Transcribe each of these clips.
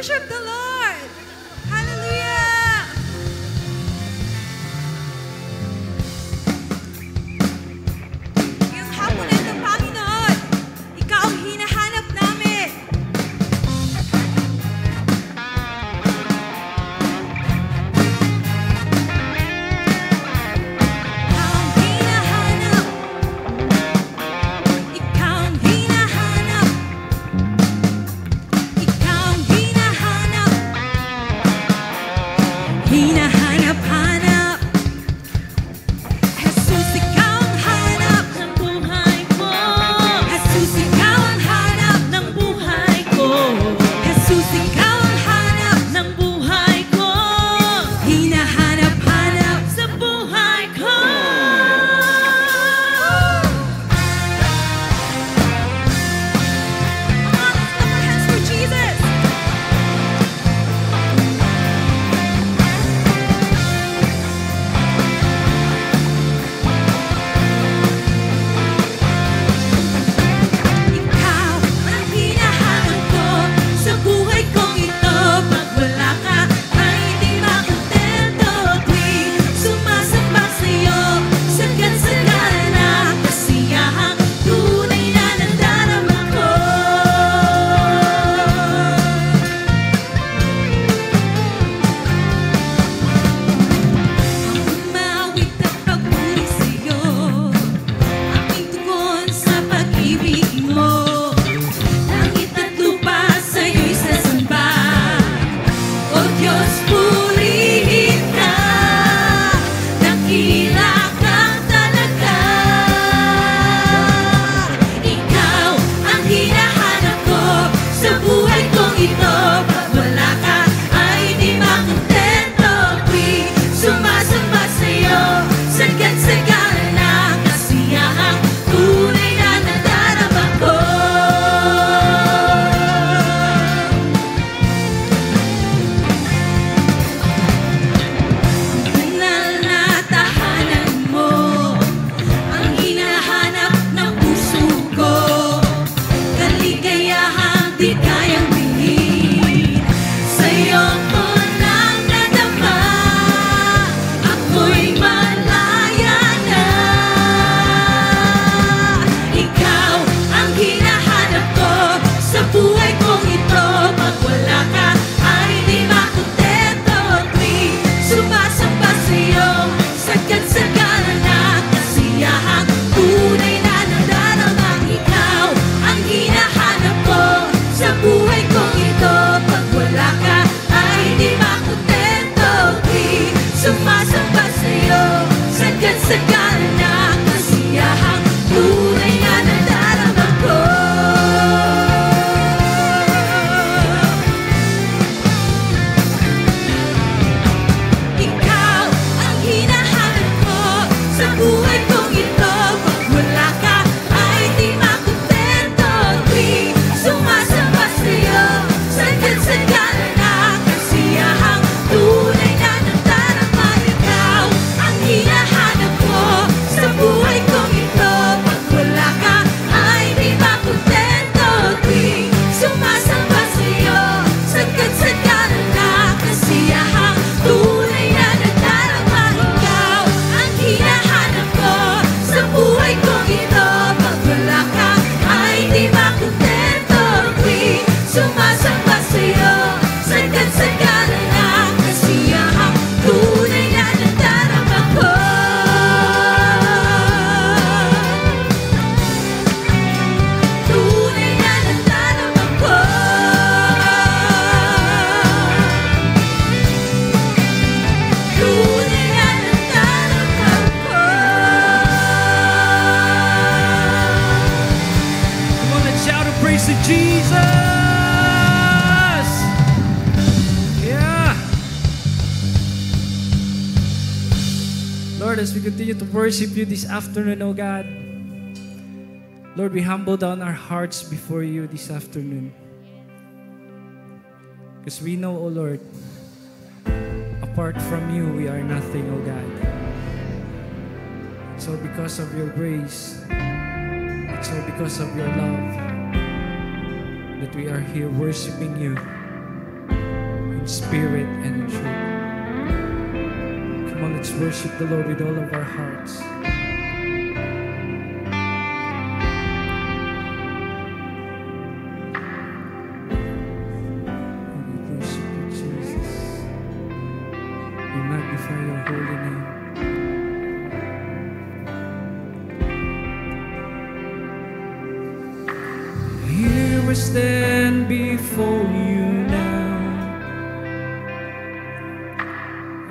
worship the Lord. Hallelujah. Ngayong hapon na ito, Panginoon, Ikaw ang hinahanap namin. Hinahanap-hanap, Jesus, ikaw ang hanap ng buhay ko. Jesus, ikaw ang hanap ng buhay ko. Jesus, ikaw ang hanap ng buhay ko. Hinahanap-hanap sa buhay ko. Come on, let's clap our hands for Jesus. praise to Jesus! Yeah! Lord, as we continue to worship you this afternoon, oh God, Lord, we humble down our hearts before you this afternoon. Because we know, oh Lord, apart from you, we are nothing, oh God. So because of your grace, it's all because of your love that we are here worshiping you. spirit and truth. Come on, let's worship the Lord with all of our hearts. We worship you, Jesus. We magnify your holy name. Here we stand before you now,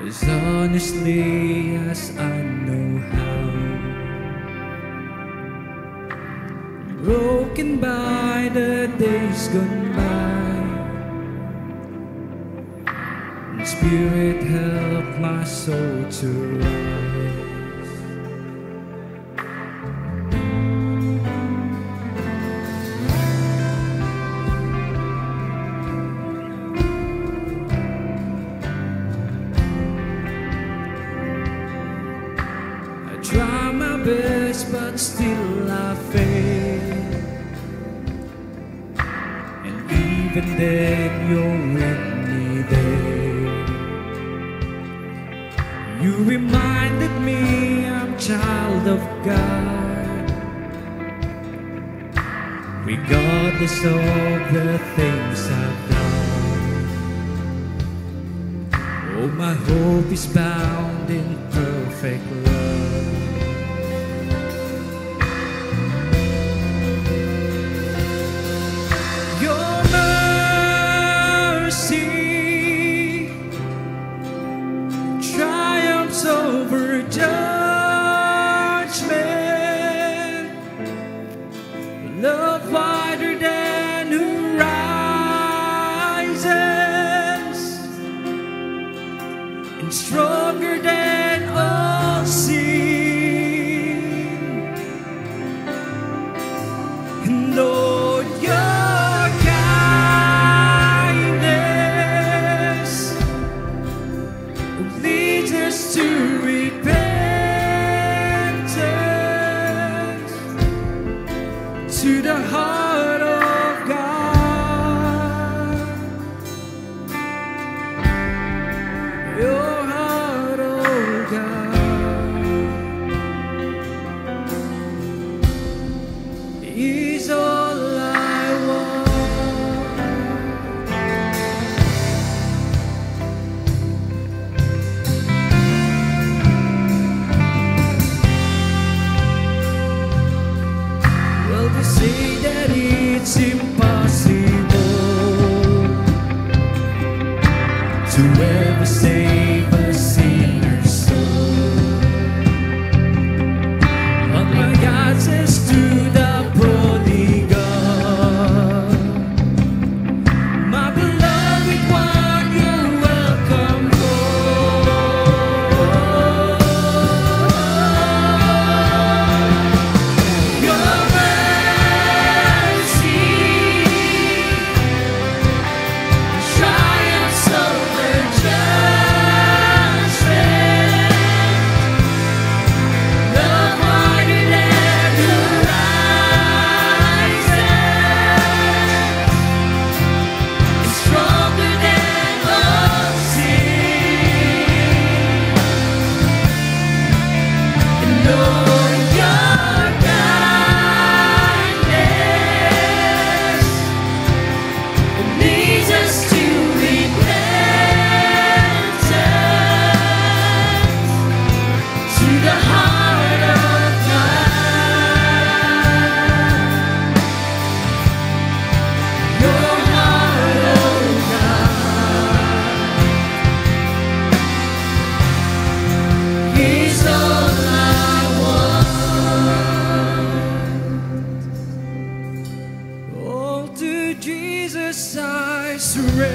as honestly as I know how, broken by the days gone by, and Spirit help my soul to rise. Try my best, but still I fail. And even then, you're with me there. You reminded me I'm a child of God, regardless of the things I've done. Oh, my hope is bound in perfect love. Over judgment, love wider than horizons, and stronger than all sin. And Lord, your kindness leads us to repentance, to the heart of God, your heart, oh God, is all I want. They say that it's impossible to ever save a sinner's soul, but my God says to the prodigal, my beloved one, you're welcome home. Triumphs over Jesus, I surrender.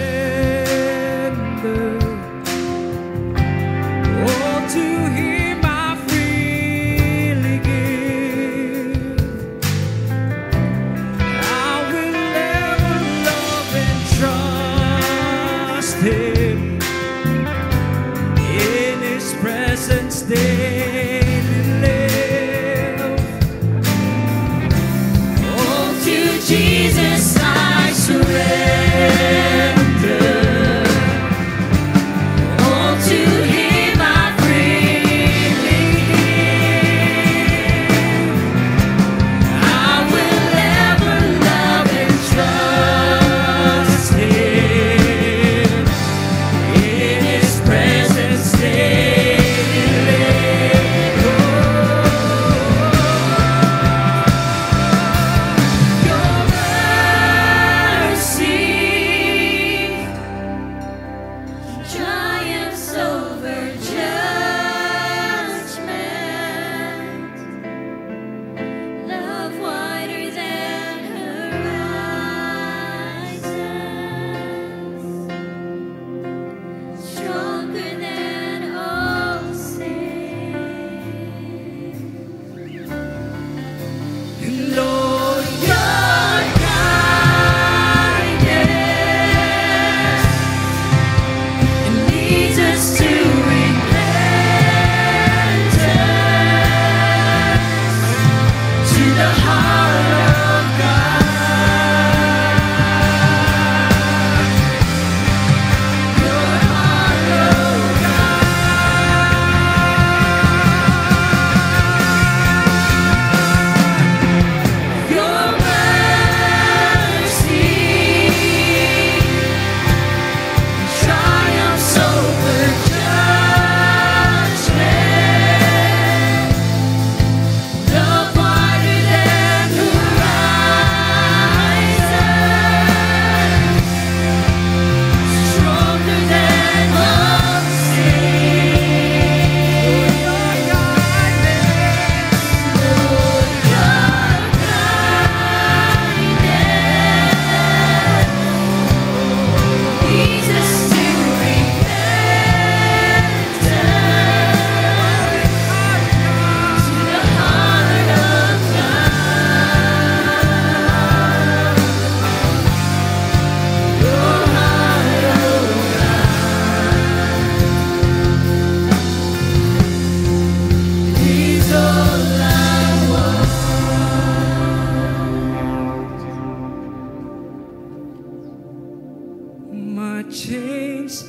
My chains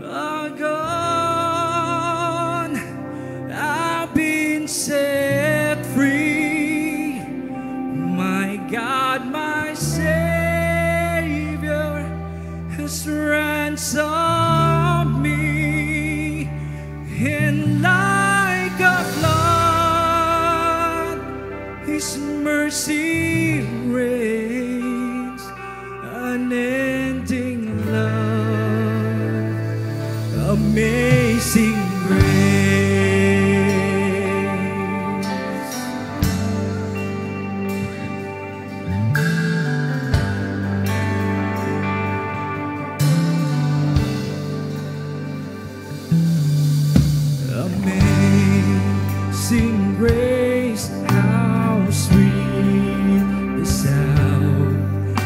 are gone. I've been set free. My God, my Savior has ransomed me. And like a flood, His mercy reigns, unending love, amazing grace. Amazing grace, how sweet the sound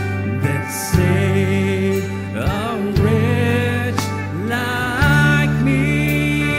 that saved a wretch like me.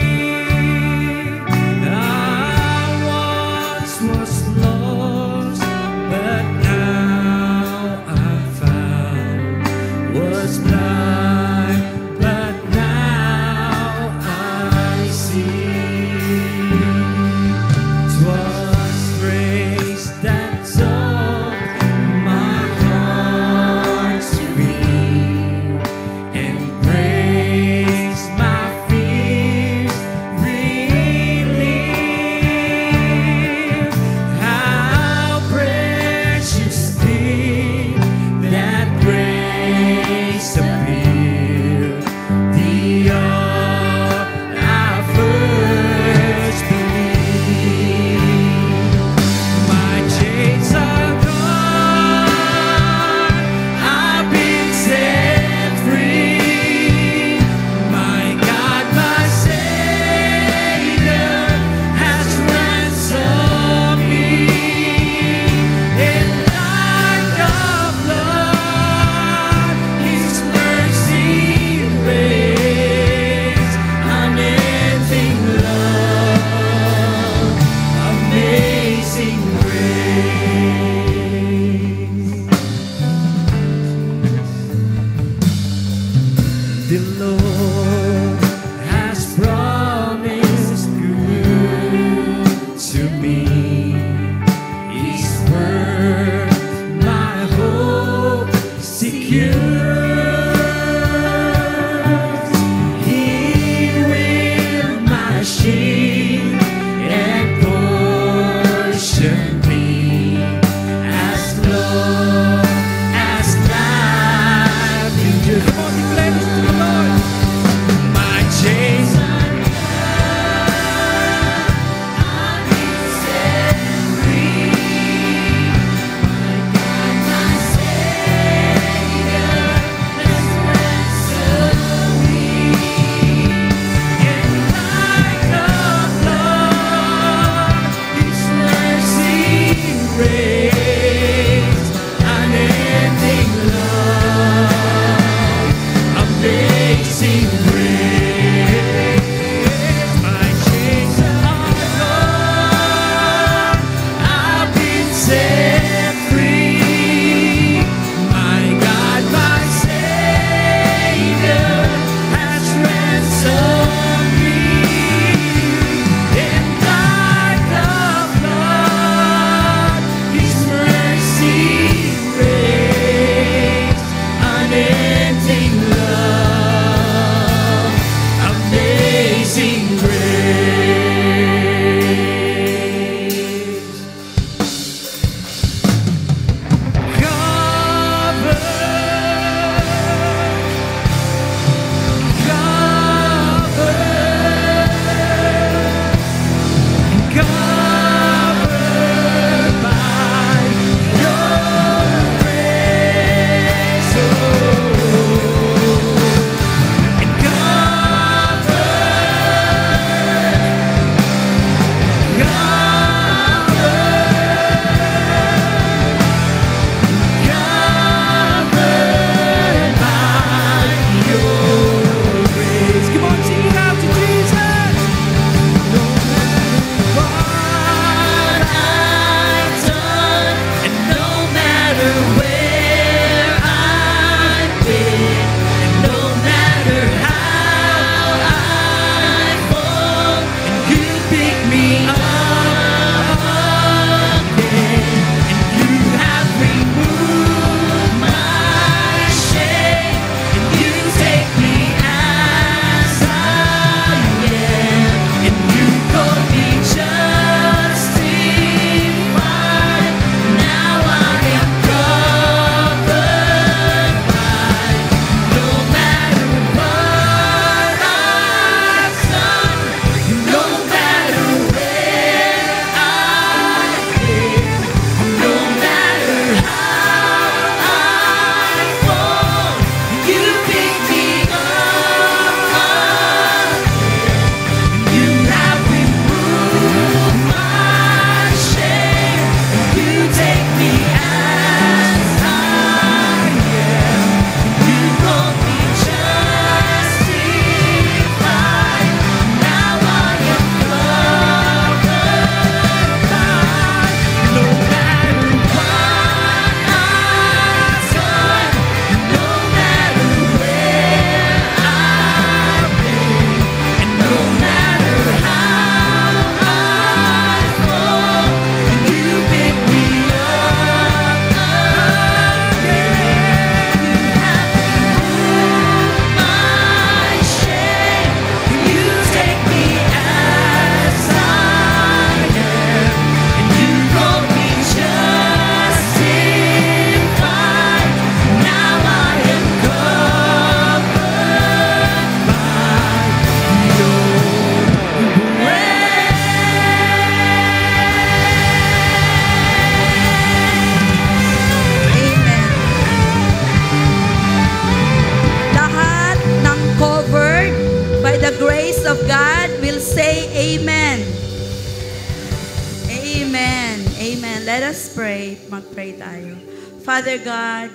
us pray. Mag-pray tayo. Father God,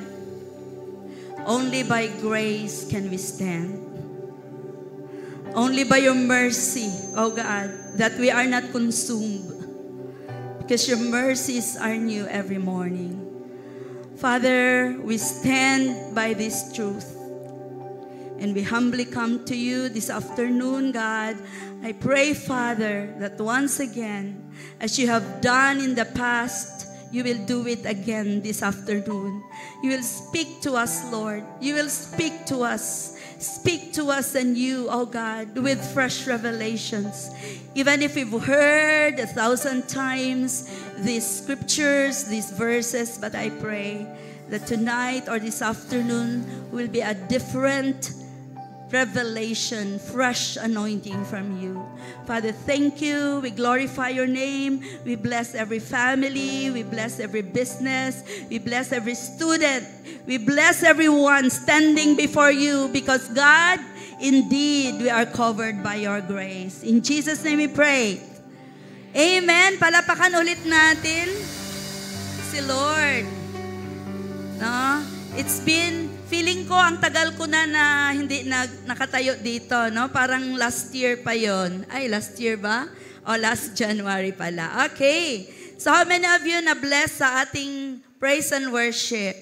only by grace can we stand. Only by your mercy, oh God, that we are not consumed. Because your mercies are new every morning. Father, we stand by this truth. And we humbly come to you this afternoon, God. I pray, Father, that once again, as you have done in the past, you will do it again this afternoon. You will speak to us, Lord. You will speak to us. Speak to us and you, oh God, with fresh revelations. Even if we've heard 1,000 times these scriptures, these verses, but I pray that tonight or this afternoon will be a different revelation, fresh anointing from you. Father, thank you. We glorify your name. We bless every family. We bless every business. We bless every student. We bless everyone standing before you because God, indeed, we are covered by your grace. In Jesus' name we pray. Amen. Palapakan ulit natin si Lord. No? It's been, feeling ko, ang tagal ko na hindi nakatayo dito, no? Parang last year pa yon. Ay, last year ba? O last January pala. Okay. So how many of you na-bless sa ating praise and worship?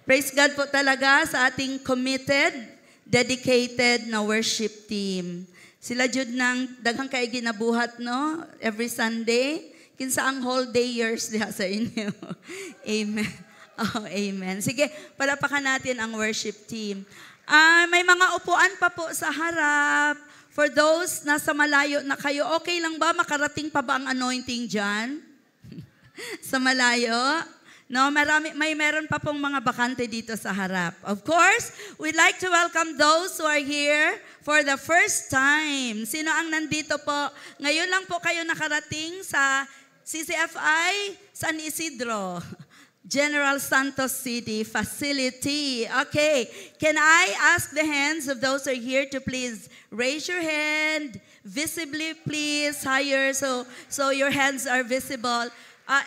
Praise God po talaga sa ating committed, dedicated na worship team. Sila jud nang daghang kay ginabuhat, no? Every Sunday. Kinsa ang whole day years diha sa inyo. Amen. Oh, amen. Sige, palapakan natin ang worship team. May mga upuan pa po sa harap. For those nasa malayo na kayo, okay lang ba? Makarating pa ba ang anointing dyan? Sa malayo? No, meron pa pong mga bakante dito sa harap. Of course, we'd like to welcome those who are here for the first time. Sino ang nandito po? Ngayon lang po kayo nakarating sa CCFI San Isidro. General Santos City Facility. Okay. Can I ask the hands of those who are here to please raise your hand visibly, please, higher, so your hands are visible.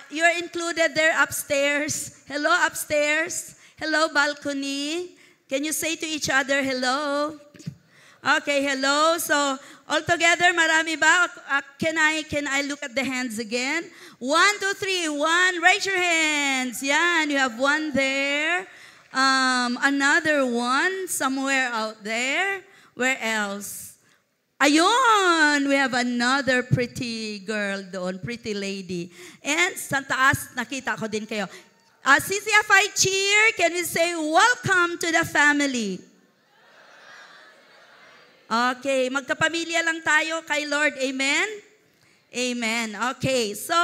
You're included there upstairs. Hello, upstairs. Hello, balcony. Can you say to each other, hello? Okay, hello. So, all together, marami ba? Can I look at the hands again? 1, 2, 3. 1, raise your hands. Yan, you have one there. Another one somewhere out there. Where else? Ayun, we have another pretty girl doon, pretty lady. And sa taas, nakita ko din kayo. CCFI cheer, can we say, welcome to the family. Okay, magkapamilya lang tayo kay Lord. Amen? Amen. Okay, so,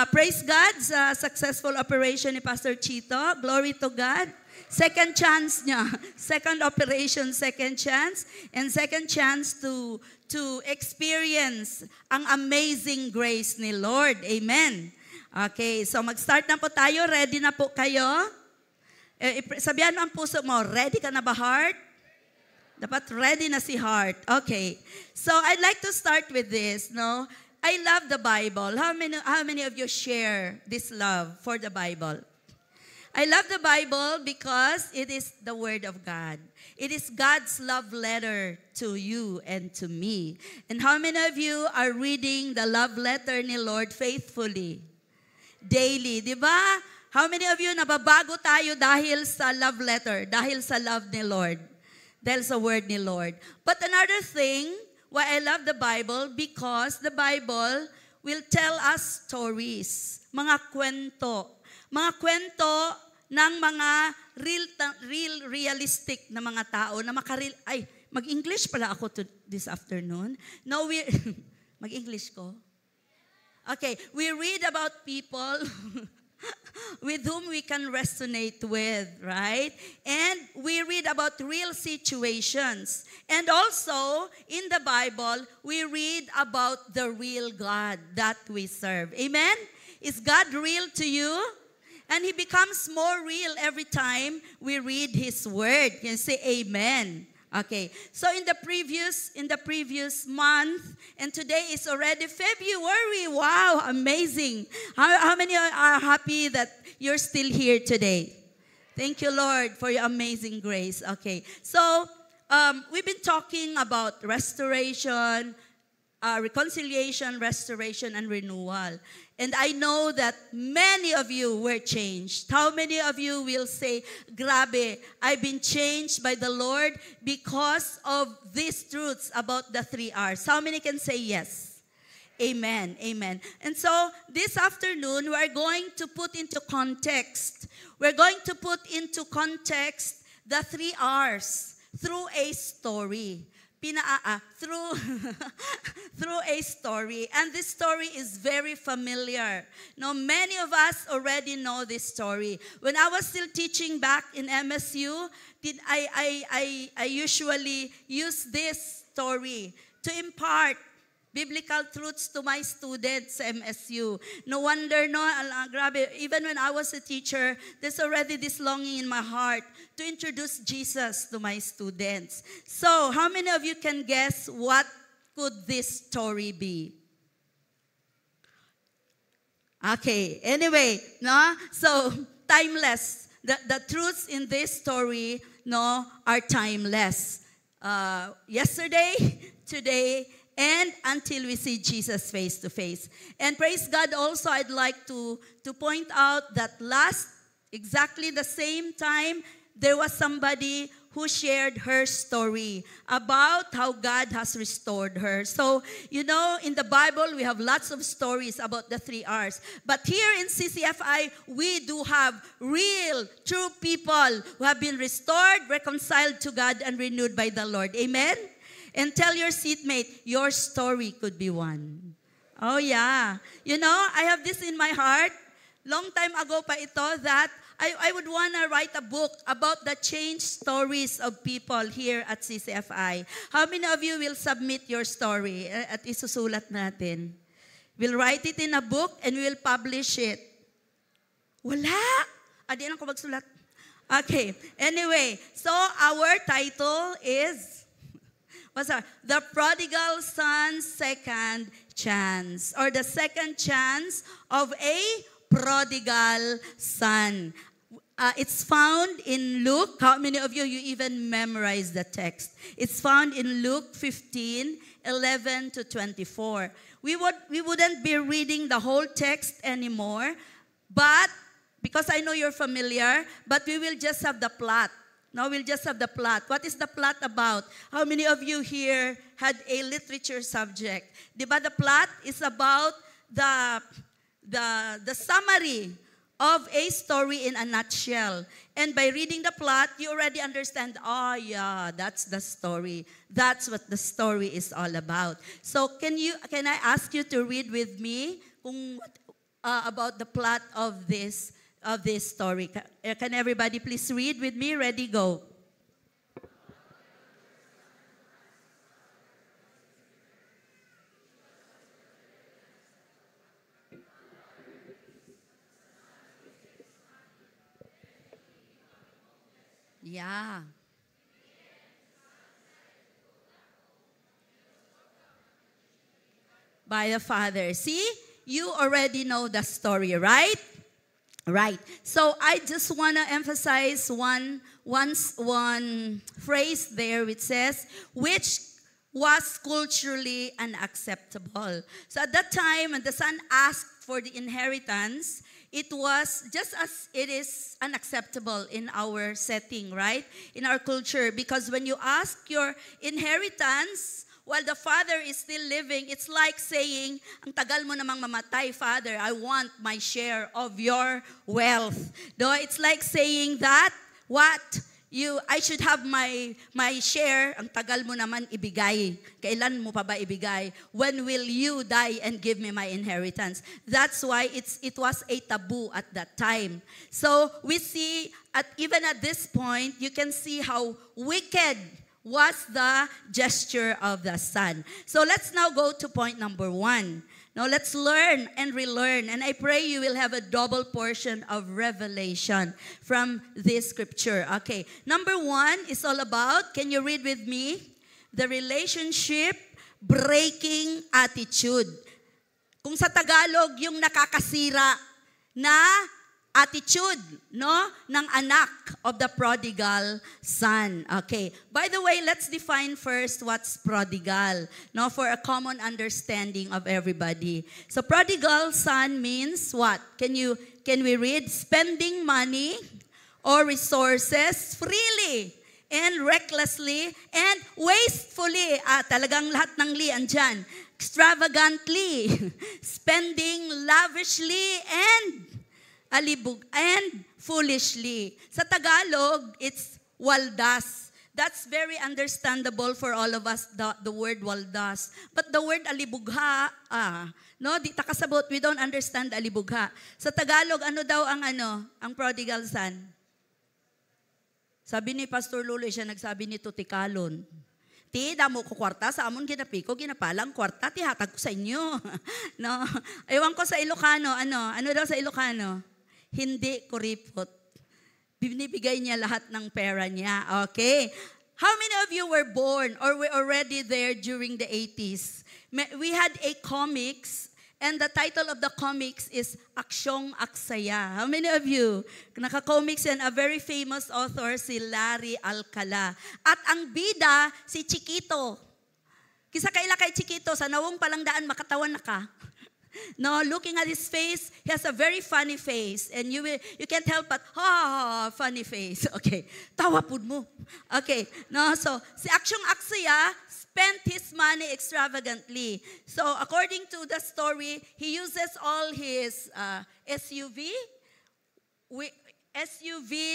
praise God sa successful operation ni Pastor Chito. Glory to God. Second chance niya. Second operation, second chance. And second chance to experience ang amazing grace ni Lord. Amen. Okay, so mag-start na po tayo. Ready na po kayo? Sabihan mo ang puso mo, ready ka na ba, heart? Dapat ready na si heart. Okay. So I'd like to start with this, no? I love the Bible. How many of you share this love for the Bible? I love the Bible because it is the Word of God. It is God's love letter to you and to me. And how many of you are reading the love letter ni Lord faithfully? Daily, di ba? How many of you nababago tayo dahil sa love letter, dahil sa love ni Lord? Dahil sa word ni Lord. But another thing, why I love the Bible, because the Bible will tell us stories, mga kwento. Mga kwento ng mga realistic na mga tao na mag-English pala ako this afternoon. No, mag-English ko? Okay, we read about people with whom we can resonate with, right? And we read about real situations. And also, in the Bible, we read about the real God that we serve. Amen? Is God real to you? And He becomes more real every time we read His Word. You can say amen. Okay. So in the previous month, and today is already February. Wow, amazing. How many are happy that you're still here today? Thank you, Lord, for your amazing grace. Okay. So we've been talking about restoration, reconciliation, restoration, and renewal. And I know that many of you were changed. How many of you will say, grabe, I've been changed by the Lord because of these truths about the 3 R's? How many can say yes? Amen, amen. And so this afternoon, we are going to put into context. We're going to put into context the 3 R's through a story. Through a story. And this story is very familiar. Now, many of us already know this story. When I was still teaching back in MSU, I usually use this story to impart biblical truths to my students sa MSU. No wonder, no, grabe, even when I was a teacher, there's already this longing in my heart to introduce Jesus to my students. So, how many of you can guess what could this story be? Okay, anyway, no? So, timeless. The truths in this story, no, are timeless. Yesterday, today, and until we see Jesus face to face. And praise God also, I'd like to point out that exactly the same time, there was somebody who shared her story about how God has restored her. So, you know, in the Bible, we have lots of stories about the 3 R's. But here in CCFI, we do have real, true people who have been restored, reconciled to God, and renewed by the Lord. Amen? And tell your seatmate, your story could be one. Oh, yeah. You know, I have this in my heart. Long time ago pa ito that I would want to write a book about the change stories of people here at CCFI. How many of you will submit your story at isusulat natin? We'll write it in a book and we will publish it. Wala! Di na ako magsulat. Okay. Anyway, so our title is The Prodigal Son's Second Chance, or the second chance of a prodigal son. It's found in Luke. How many of you even memorize the text? It's found in Luke 15:11 to 24. We wouldn't be reading the whole text anymore, but because I know you're familiar, but we will just have the plot. Now we'll just have the plot. What is the plot about? How many of you here had a literature subject? Diba the plot is about the summary of a story in a nutshell. And by reading the plot, you already understand, oh yeah, that's the story. That's what the story is all about. So can I ask you to read with me about the plot of this story? Can everybody please read with me? Ready, go. Yeah. By the Father. See? You already know the story, right? Right. So I just want to emphasize one phrase there which says, which was culturally unacceptable. So at that time, when the son asked for the inheritance, it was just as it is unacceptable in our setting, right? In our culture. Because when you ask your inheritance, while the father is still living, it's like saying, ang tagal mo namang mamatay, Father, I want my share of your wealth. No, it's like saying that, I should have my share, ang tagal mo naman ibigay. Kailan mo pa ba ibigay? When will you die and give me my inheritance? That's why it was a taboo at that time. So we see, even at this point, you can see how wicked was the gesture of the son. So let's now go to point number 1. Now let's learn and relearn. And I pray you will have a double portion of revelation from this scripture. Okay. Number 1 is all about, can you read with me? The relationship breaking attitude. Kung sa Tagalog, yung nakakasira na attitude, no, ng anak of the prodigal son. Okay. By the way, let's define first what's prodigal, no, for a common understanding of everybody. So prodigal son means what? Can we read? Spending money or resources freely and recklessly and wastefully. Talagang lahat ng li andyan. Extravagantly, spending lavishly and foolishly. Sa Tagalog, it's waldas. That's very understandable for all of us, the word waldas. But the word alibugha, no, di takasabot, we don't understand alibugha. Sa Tagalog, ano daw ang prodigal son? Sabi ni Pastor Luloy, siya nagsabi ni Tutikalon, ti, damo ko kwarta, sa amon ginapiko, ginapalang kwarta, ti hatag ko sa inyo. No? Ewan ko sa Ilocano, ano daw sa Ilocano? Hindi kuripot. Binibigay niya lahat ng pera niya. Okay. How many of you were born or were already there during the 80s? We had a comics, and the title of the comics is Aksyong Aksaya. How many of you? Naka-comics yan, a very famous author, si Larry Alcala. At ang bida, si Chiquito. Kisa kaila kay Chiquito, sa nawong palang daan, makatawan na ka. No, looking at his face, he has a very funny face. And you can't help but, funny face. Okay, tawa pud mo. Okay, no, so, si Aksyong Aksaya spent his money extravagantly. So, according to the story, he uses all his SUV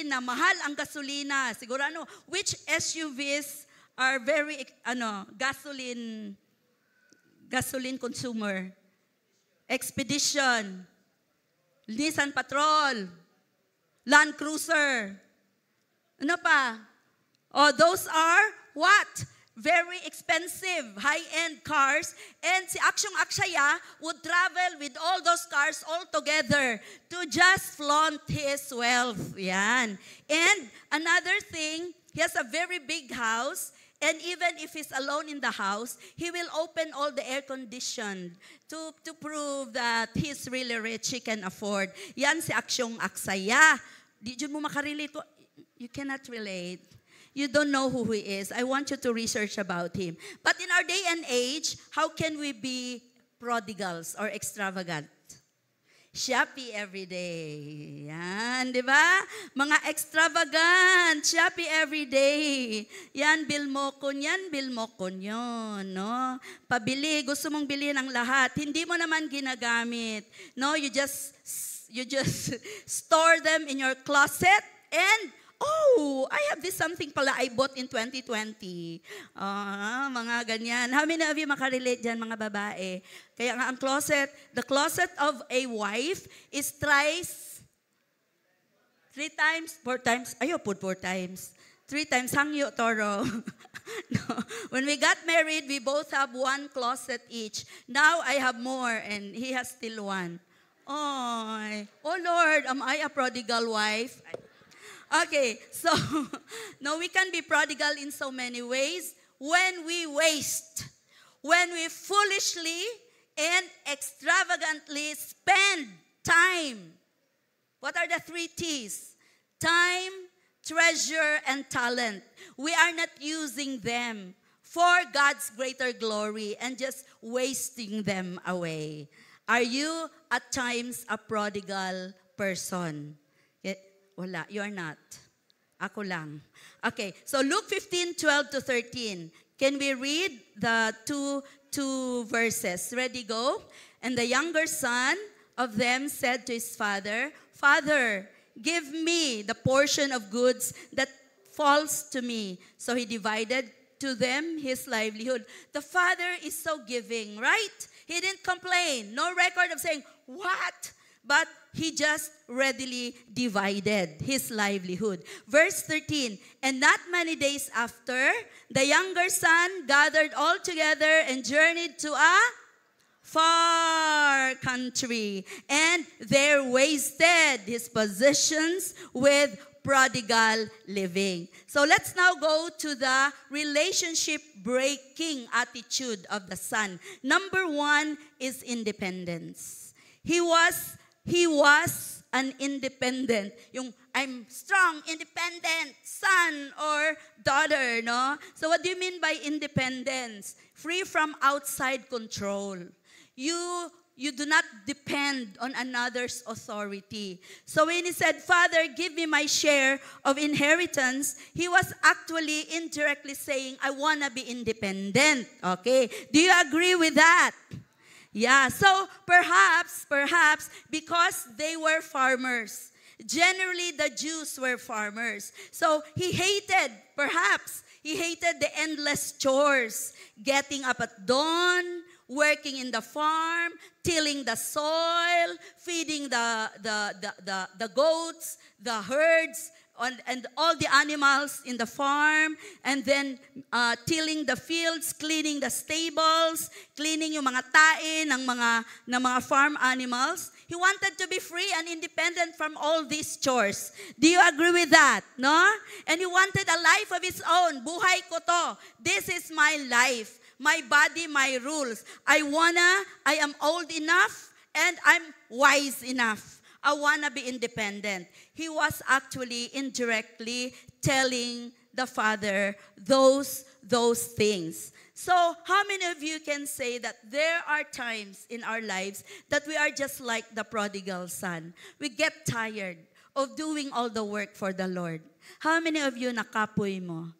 na mahal ang gasolina. Siguro which SUVs are very, gasoline consumer? Expedition, Nissan Patrol, Land Cruiser. Ano pa? Oh, those are what? Very expensive, high-end cars. And si Aksyong Aksaya would travel with all those cars all together to just flaunt his wealth. Yan. And another thing, he has a very big house. And even if he's alone in the house, he will open all the air-conditioned to prove that he's really rich, he can afford. Yan si Aksyong Aksaya. Di mo makarelate. You cannot relate. You don't know who he is. I want you to research about him. But in our day and age, how can we be prodigals or extravagant? Shopee every day. Yan, di ba? Mga extravagant, Shopee every day. Yan, bill mo ko yun, no? Pabili, gusto mong bilhin ang lahat. Hindi mo naman ginagamit. No, you just store them in your closet and I have this something pala I bought in 2020. Mga ganyan. How many of you makarelate dyan, mga babae? Kaya nga ang closet, the closet of a wife is thrice, 3 times, 4 times, put 4 times. 3 times, hangyo, toro. No. When we got married, we both have 1 closet each. Now, I have more and he has still 1. Oh Lord, am I a prodigal wife? Okay, so, no, we can be prodigal in so many ways. When we waste, when we foolishly and extravagantly spend time. What are the 3 T's? Time, treasure, and talent. We are not using them for God's greater glory and just wasting them away. Are you at times a prodigal person? Wala, you are not. Ako lang. Okay, so Luke 15:12-13. Can we read the two verses? Ready, go? And the younger son of them said to his father, Father, give me the portion of goods that falls to me. So he divided to them his livelihood. The father is so giving, right? He didn't complain. No record of saying, what? But he just readily divided his livelihood. Verse 13, and not many days after, the younger son gathered all together and journeyed to a far country, and there wasted his possessions with prodigal living. So let's now go to the relationship breaking attitude of the son. Number one is independence. He was an independent, yung I'm strong, independent son or daughter, no? So what do you mean by independence? Free from outside control. You do not depend on another's authority. So when he said, Father, give me my share of inheritance, he was actually indirectly saying, I want to be independent. Okay? Do you agree with that? Yeah. So perhaps, because they were farmers, generally the Jews were farmers. So he hated the endless chores, getting up at dawn, working in the farm, tilling the soil, feeding the goats, the herds, and all the animals in the farm, and then tilling the fields, cleaning the stables, cleaning yung mga tae ng mga farm animals. He wanted to be free and independent from all these chores. Do you agree with that? No? And he wanted a life of his own. Buhay ko to. This is my life. My body, my rules. I am old enough and I'm wise enough. I wanna be independent. He was actually indirectly telling the father those things. So, how many of you can say that there are times in our lives that we are just like the prodigal son? We get tired of doing all the work for the Lord. How many of you nakapoy mo?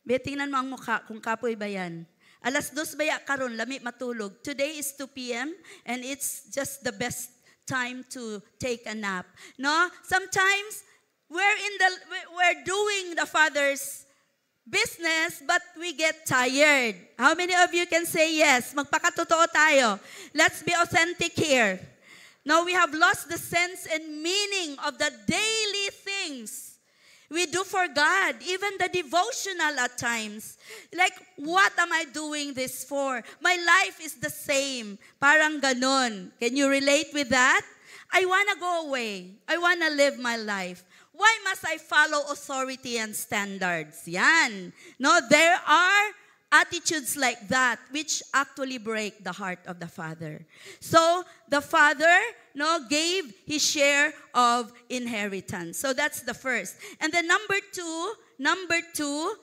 Tingnan mo ang mukha kung kapoy ba yan. 2:00 baya karon lami matulog. Today is 2 p.m. and it's just the best time to take a nap. No? Sometimes we're doing the Father's business but we get tired. How many of you can say yes? Magpakatotoo tayo. Let's be authentic here. No, we have lost the sense and meaning of the daily things we do for God, even the devotional at times. Like, what am I doing this for? My life is the same. Parang ganon. Can you relate with that? I want to go away. I want to live my life. Why must I follow authority and standards? Yan. No, there are attitudes like that which actually break the heart of the father. So, the father gave his share of inheritance. So that's the first. And then number two,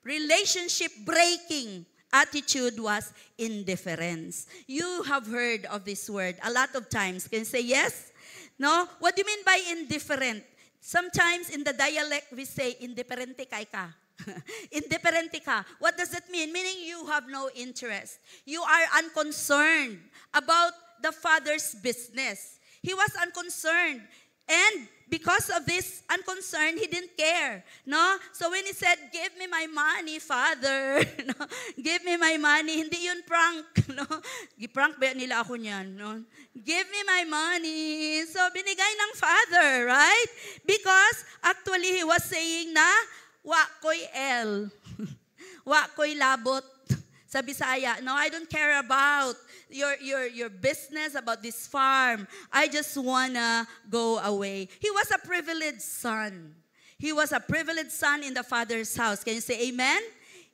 relationship breaking attitude was indifference. You have heard of this word a lot of times. Can you say yes? No? What do you mean by indifferent? Sometimes in the dialect we say, indiferente kay ka. Indiferente ka. What does it mean? Meaning you have no interest. You are unconcerned about the father's business. He was unconcerned. And because of this unconcern, he didn't care. No? So when he said, give me my money, Father. No? Give me my money. Hindi yun prank. No? Prank ba nila ako niyan? No? Give me my money. So binigay ng Father, right? Because actually he was saying na, wa ko'y el. Wa ko'y labot. Sa Bisaya, no, I don't care about your business, about this farm. I just wanna go away. He was a privileged son. He was a privileged son in the father's house. Can you say amen?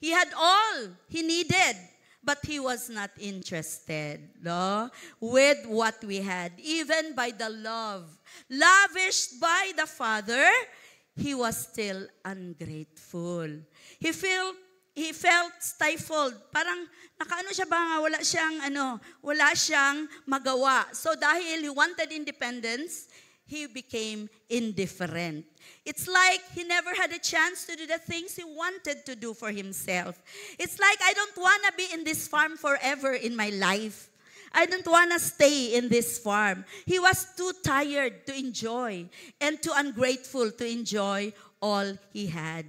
He had all he needed, but he was not interested, no, with what we had. Even by the love lavished by the father, he was still ungrateful. He felt stifled. Parang nakaano siya ba, wala siyang magawa. So dahil he wanted independence, he became indifferent. It's like he never had a chance to do the things he wanted to do for himself. It's like, I don't want to be in this farm forever in my life. I don't want to stay in this farm. He was too tired to enjoy and too ungrateful to enjoy all he had.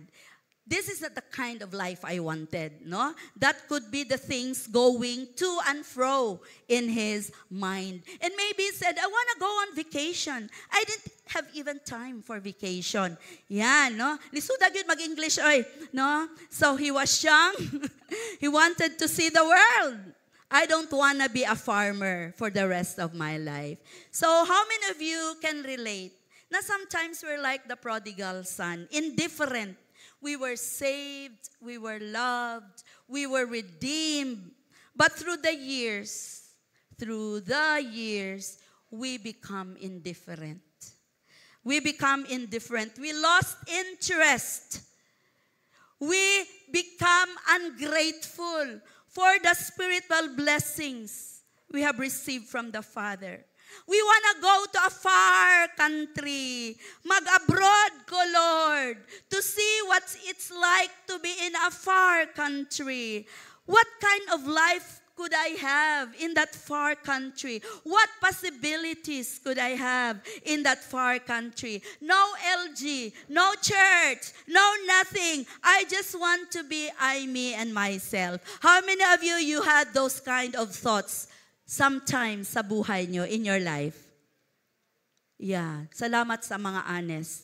This is not the kind of life I wanted, no? That could be the things going to and fro in his mind. And maybe he said, I want to go on vacation. I didn't have even time for vacation. Yan, no? Lisuda gyud mag-English, oy, no? So he was young. He wanted to see the world. I don't want to be a farmer for the rest of my life. So how many of you can relate? Now sometimes we're like the prodigal son, indifferent. We were saved, we were loved, we were redeemed. But through the years, we become indifferent. We become indifferent. We lost interest. We become ungrateful for the spiritual blessings we have received from the Father. We want to go to a far country. Mag-abroad ko, Lord, to see what it's like to be in a far country. What kind of life could I have in that far country? What possibilities could I have in that far country? No LG, no church, no nothing. I just want to be I, me, and myself. How many of you had those kind of thoughts sometimes sa buhay nyo, in your life? Yeah. Salamat sa mga honest.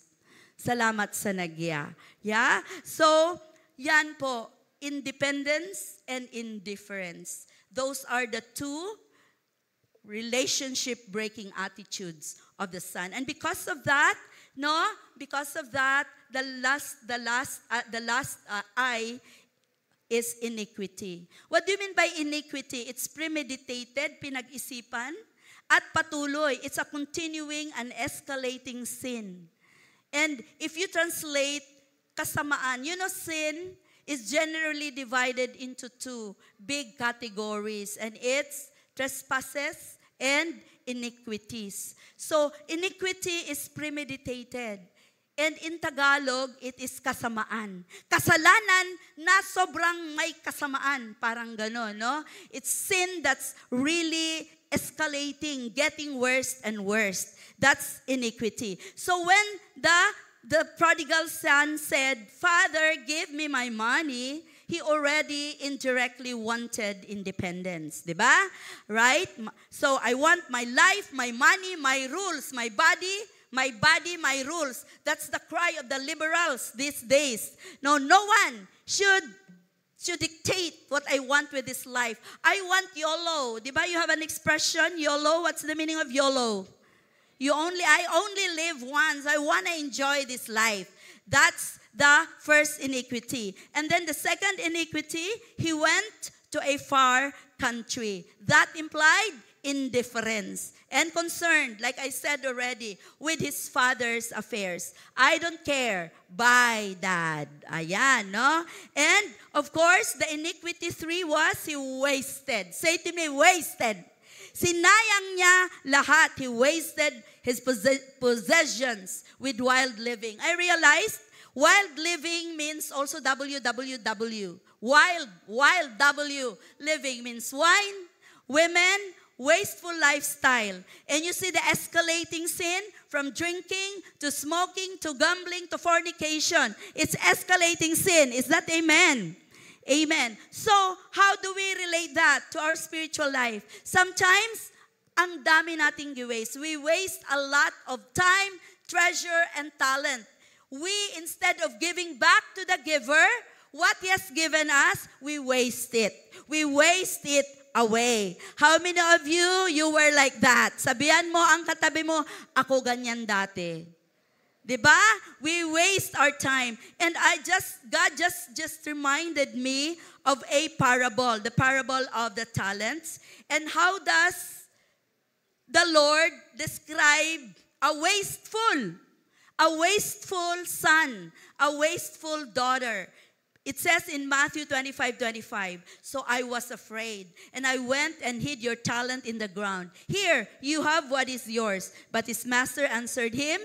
Salamat sa nagya. Yeah? So, yan po. Independence and indifference. Those are the two relationship-breaking attitudes of the son. And because of that, the last I is iniquity. What do you mean by iniquity? It's premeditated, pinag-isipan, at patuloy. It's a continuing and escalating sin. And if you translate kasamaan, sin is generally divided into two big categories, and it's trespasses and iniquities. So, iniquity is premeditated. And in Tagalog, it is kasamaan. Kasalanan na sobrang may kasamaan. Parang gano'n, no? It's sin that's really escalating, getting worse and worse. That's iniquity. So when the prodigal son said, Father, give me my money, he already indirectly wanted independence. Diba? Right? So I want my life, my money, my rules, my body, my rules. That's the cry of the liberals these days. No one should dictate what I want with this life. I want YOLO. Diba? You have an expression, YOLO. What's the meaning of YOLO? I only live once. I want to enjoy this life. That's the first iniquity. And then the second iniquity, he went to a far country. That implied indifference and concerned, like I said already, with his father's affairs. I don't care. Bye, Dad. Ayan, no? And, of course, the iniquity 3 was he wasted. Say to me, wasted. Sinayang niya lahat. He wasted his possessions with wild living. I realized wild living means also WWW. Wild W. Living means wine, women, wasteful lifestyle. And you see the escalating sin from drinking to smoking to gambling to fornication. It's escalating sin. Is that amen? Amen. So, how do we relate that to our spiritual life? Sometimes, ang dami nating gi-waste. We waste a lot of time, treasure, and talent. We, instead of giving back to the giver, what he has given us, we waste it. We waste it away. How many of you were like that? Sabihan mo ang katabi mo, ako ganyan dati. Diba? We waste our time. And God just reminded me of a parable, the parable of the talents. And how does the Lord describe a wasteful son, a wasteful daughter? It says in Matthew 25:25, so I was afraid, and I went and hid your talent in the ground. Here, you have what is yours. But his master answered him,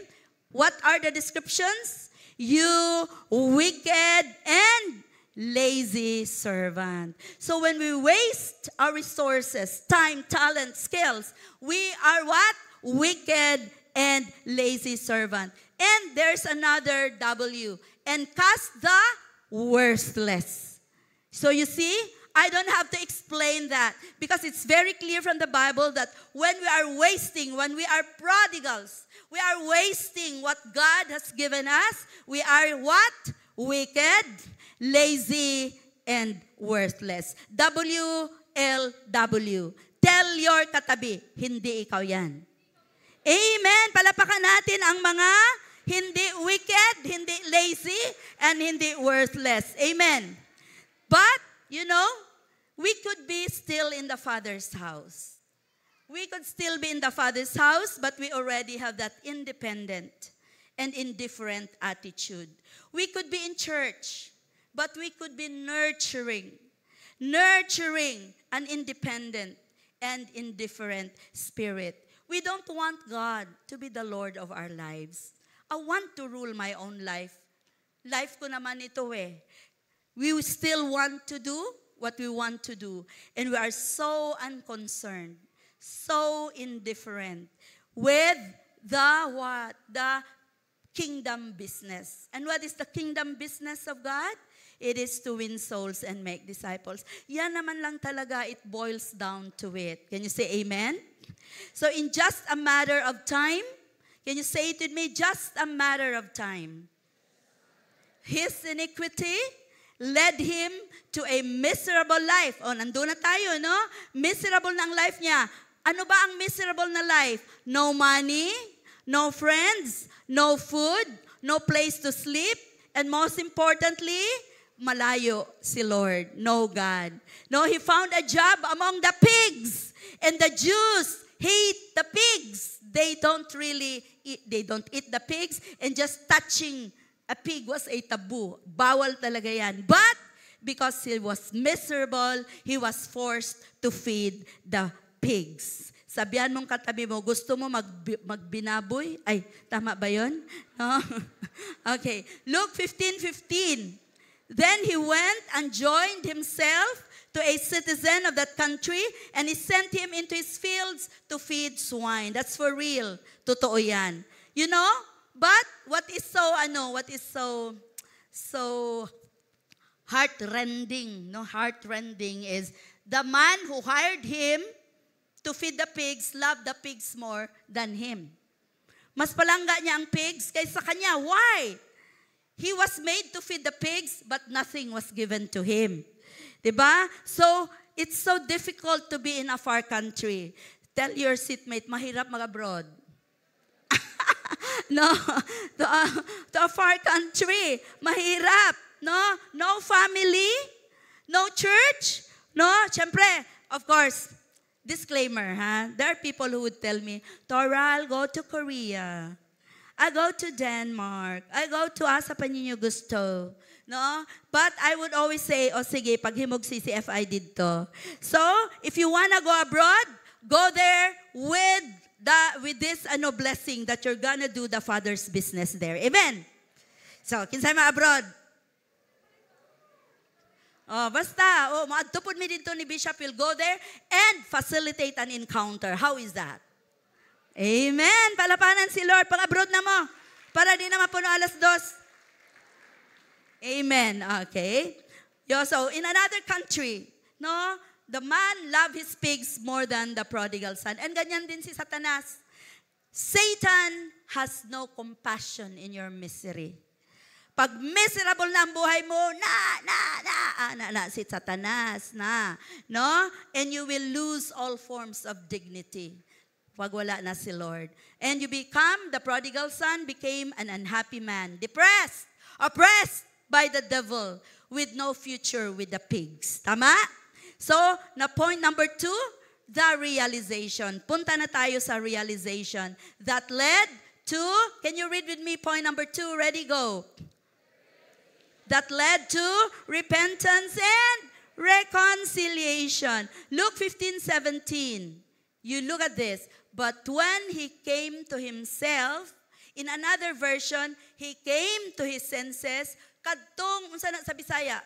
what are the descriptions? You wicked and lazy servant. So when we waste our resources, time, talent, skills, we are what? Wicked and lazy servant. And there's another W. And cast the worthless. So you see, I don't have to explain that because it's very clear from the Bible that when we are wasting, when we are prodigals, we are wasting what God has given us. We are what? Wicked, lazy, and worthless. W Tell your katabi, hindi ikaw yan. Amen. Palapakan natin ang mga hindi wicked, hindi lazy, and hindi worthless. Amen. But, we could be still in the Father's house. We could still be in the Father's house, but we already have that independent and indifferent attitude. We could be in church, but we could be nurturing an independent and indifferent spirit. We don't want God to be the Lord of our lives. I want to rule my own life. Life ko naman ito eh. We still want to do what we want to do. And we are so unconcerned, so indifferent with the kingdom business. And what is the kingdom business of God? It is to win souls and make disciples. Yan naman lang talaga, it boils down to it. Can you say amen? So in just a matter of time, can you say it with me? Just a matter of time. His iniquity led him to a miserable life. O, nandun na tayo, no? Miserable na ang life niya. Ano ba ang miserable na life? No money, no friends, no food, no place to sleep, and most importantly, malayo si Lord, no God. No, he found a job among the pigs, and the Jews hate the pigs. They don't eat the pigs, and just touching a pig was a taboo. Bawal talaga yan. But because he was miserable, he was forced to feed the pigs. Sabihan mong katabi mo, gusto mo magbinaboy? Ay, tama ba yun? No? Okay. Luke 15:15. Then he went and joined himself to a citizen of that country, and he sent him into his fields to feed swine. That's for real. Totoo yan. But what is so heart-rending, heart-rending is the man who hired him to feed the pigs loved the pigs more than him. Mas palangga niya ang pigs kaysa kanya. Why? He was made to feed the pigs, but nothing was given to him. Diba? So, it's so difficult to be in a far country. Tell your seatmate, mahirap mag-abroad. No, to a far country, mahirap. No family, no church, no. Siyempre, of course, disclaimer, There are people who would tell me, Tora, I'll go to Korea. I go to Denmark. I go to asa pa ninyo gusto. No? But I would always say, sige, paghimog CCFI dito. So, if you wanna go abroad, go there with this blessing that you're gonna do the Father's business there. Amen? So, kinsay ma-abroad? Maadtupod mi dito ni Bishop will go there and facilitate an encounter. How is that? Amen. Palapanan si Lord. Pang-abroad na mo. Para di na mapuno 2:00. Amen. Okay. So, in another country, the man loved his pigs more than the prodigal son. And ganyan din si Satanas. Satan has no compassion in your misery. Pag miserable na ang buhay mo, si Satanas, no? And you will lose all forms of dignity. Pag wala na si Lord. And you the prodigal son became an unhappy man, depressed, oppressed by the devil, with no future with the pigs. Tama? So, na point number 2, the realization. Punta na tayo sa realization that led to, can you read with me point number 2? Ready, go. That led to repentance and reconciliation. Luke 15:17. You look at this. But when he came to himself, in another version, he came to his senses, kadtong, unsa na sa Bisaya?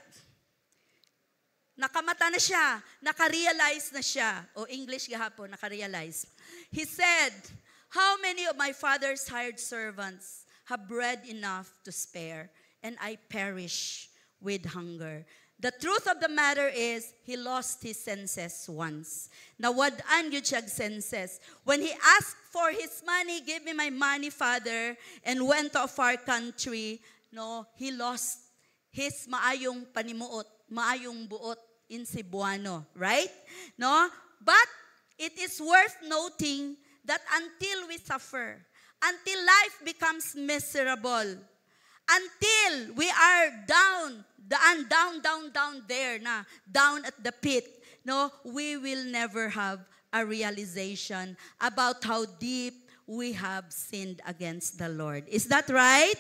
Nakamata na siya, nakarealize na siya. O English gahapon, nakarealize. He said, how many of my father's hired servants have bread enough to spare, and I perish with hunger? The truth of the matter is, he lost his senses once. Nawad-an yun siyag senses. When he asked for his money, give me my money, Father, and went to a far country, he lost his maayong panimuot, maayong buot, in Cebuano, right? No? But it is worth noting that until we suffer, until life becomes miserable, until we are down there na, down at the pit, no, we will never have a realization about how deep we have sinned against the Lord. Is that right?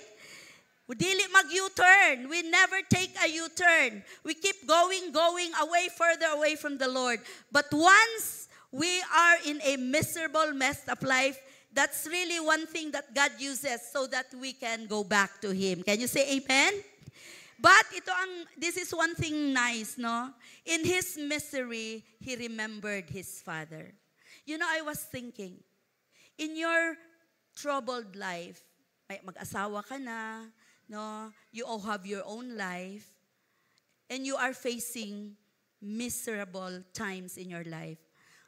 Dili mag-U-turn. We never take a U-turn. We keep going away, further away from the Lord. But once we are in a miserable, messed up life, that's really one thing that God uses so that we can go back to Him. Can you say amen? But this is one thing nice, no? In his misery, he remembered his father. You know, I was thinking, in your troubled life, ay mag-asawa ka na, no? You all have your own life, and you are facing miserable times in your life.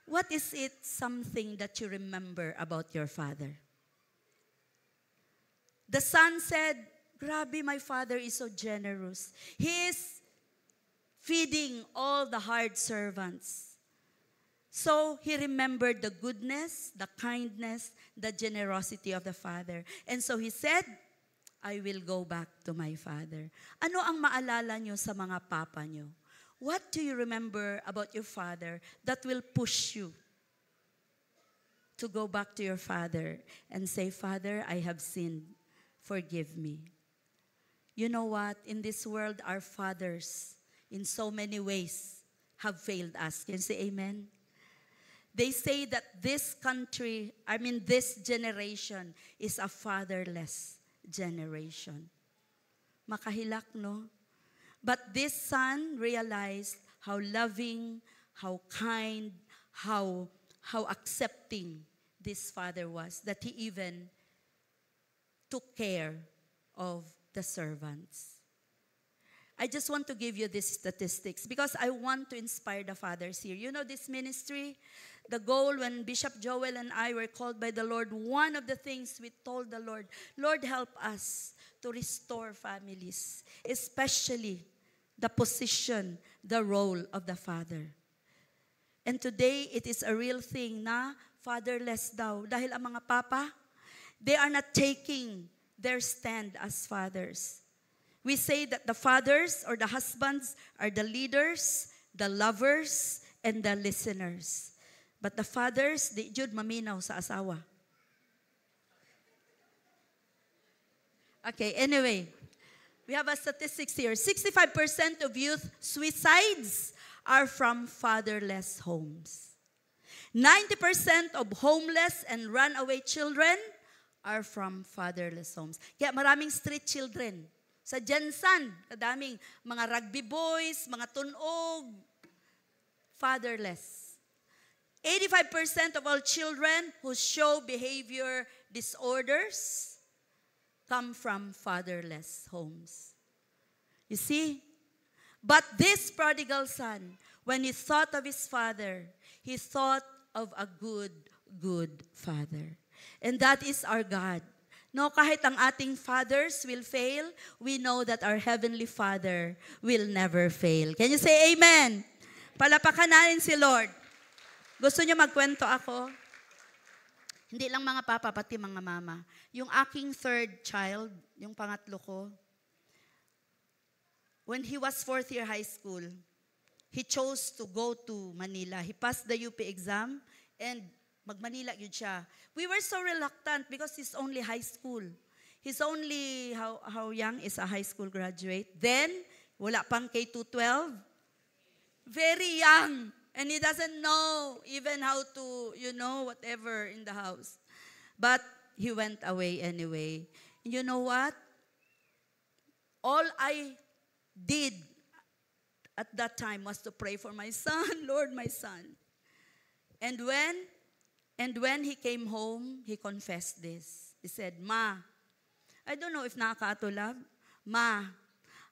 What is it something that you remember about your father? The son said, grabe, my father is so generous. He is feeding all the hard servants. So he remembered the goodness, the kindness, the generosity of the father. And so he said, I will go back to my father. Ano ang maalala nyo sa mga papa nyo? What do you remember about your father that will push you to go back to your father and say, Father, I have sinned. Forgive me. You know what? In this world, our fathers, in so many ways, have failed us. Can you say amen? They say that this country, this generation is a fatherless generation. Makahilak, no? But this son realized how loving, how kind, how accepting this father was, that he even took care of the servants. I just want to give you these statistics because I want to inspire the fathers here. You know this ministry, the goal when Bishop Joel and I were called by the Lord, one of the things we told the Lord, Lord, help us to restore families, especially the position, the role of the father. And today, it is a real thing na fatherless daw. Dahil ang mga papa, they are not taking their stand as fathers. We say that the fathers or the husbands are the leaders, the lovers, and the listeners. But the fathers, di jud maminaw sa asawa. Okay, anyway, we have a statistics here. 65% of youth suicides are from fatherless homes. 90% of homeless and runaway children are from fatherless homes. Kaya maraming street children. Sa Jensan, kadaming mga rugby boys, mga tunog, fatherless. 85% of all children who show behavior disorders come from fatherless homes. You see? But this prodigal son, when he thought of his father, he thought of a good father. And that is our God. No, kahit ang ating fathers will fail, we know that our Heavenly Father will never fail. Can you say amen? Palapakan natin si Lord. Gusto niyo magkwento ako? Hindi lang mga papa, pati mga mama. Yung aking third child, yung pangatlo ko, when he was fourth year high school, he chose to go to Manila. He passed the UP exam and mag-Manila yun siya. We were so reluctant because he's only high school. He's only, how young is a high school graduate? Then, wala pang K-12. Very young. And he doesn't know even how to, whatever in the house. But he went away anyway. And you know what? All I did at that time was to pray for my son, Lord, my son. And when he came home, he confessed this. He said, Ma, I don't know if nakakatulab. Ma,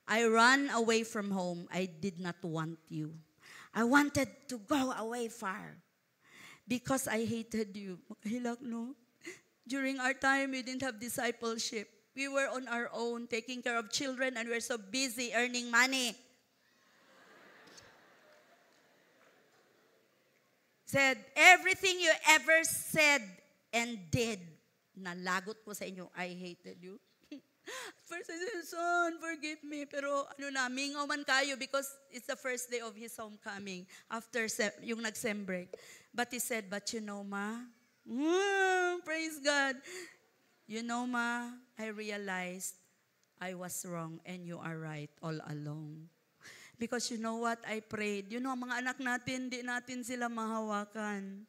I ran away from home. I did not want you. I wanted to go away far because I hated you. Makahilak, no? During our time, we didn't have discipleship. We were on our own, taking care of children, and we were so busy earning money. said, everything you ever said and did, nalagot ko sa inyo, I hated you. First I said, son, forgive me. Pero mingaw man kayo because it's the first day of his homecoming after yung nag-sem break. But he said, but you know, ma, praise God. You know, ma, I realized I was wrong and you are right all along. Because you know what, I prayed. You know, mga anak natin, di natin sila mahawakan.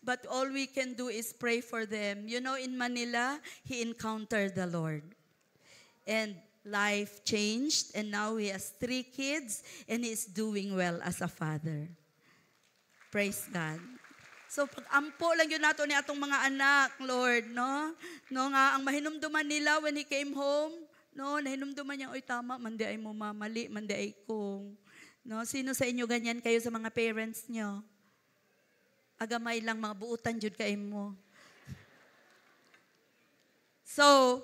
But all we can do is pray for them. You know, in Manila, he encountered the Lord. And life changed. And now he has 3 kids. And he's doing well as a father. Praise God. So, pag-ampo lang yun nato ni atong mga anak, Lord, no? No nga, ang mahinumduman nila when he came home, no, nahinumduman niya, oy, tama, mandi ay mo mamali, mandi ay kong. No, sino sa inyo ganyan kayo sa mga parents nyo? Agamay lang, mga buutan jud kay mo. So,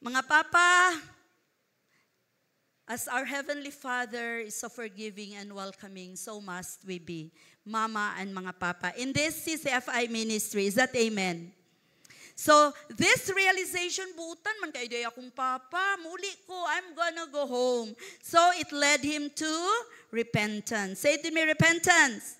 mga papa, as our Heavenly Father is so forgiving and welcoming, so must we be, mama and mga papa. In this CCFI ministry, is that amen? So, this realization, buutan man kayo day akong papa, muli ko, I'm gonna go home. So, it led him to repentance. Say to me, repentance.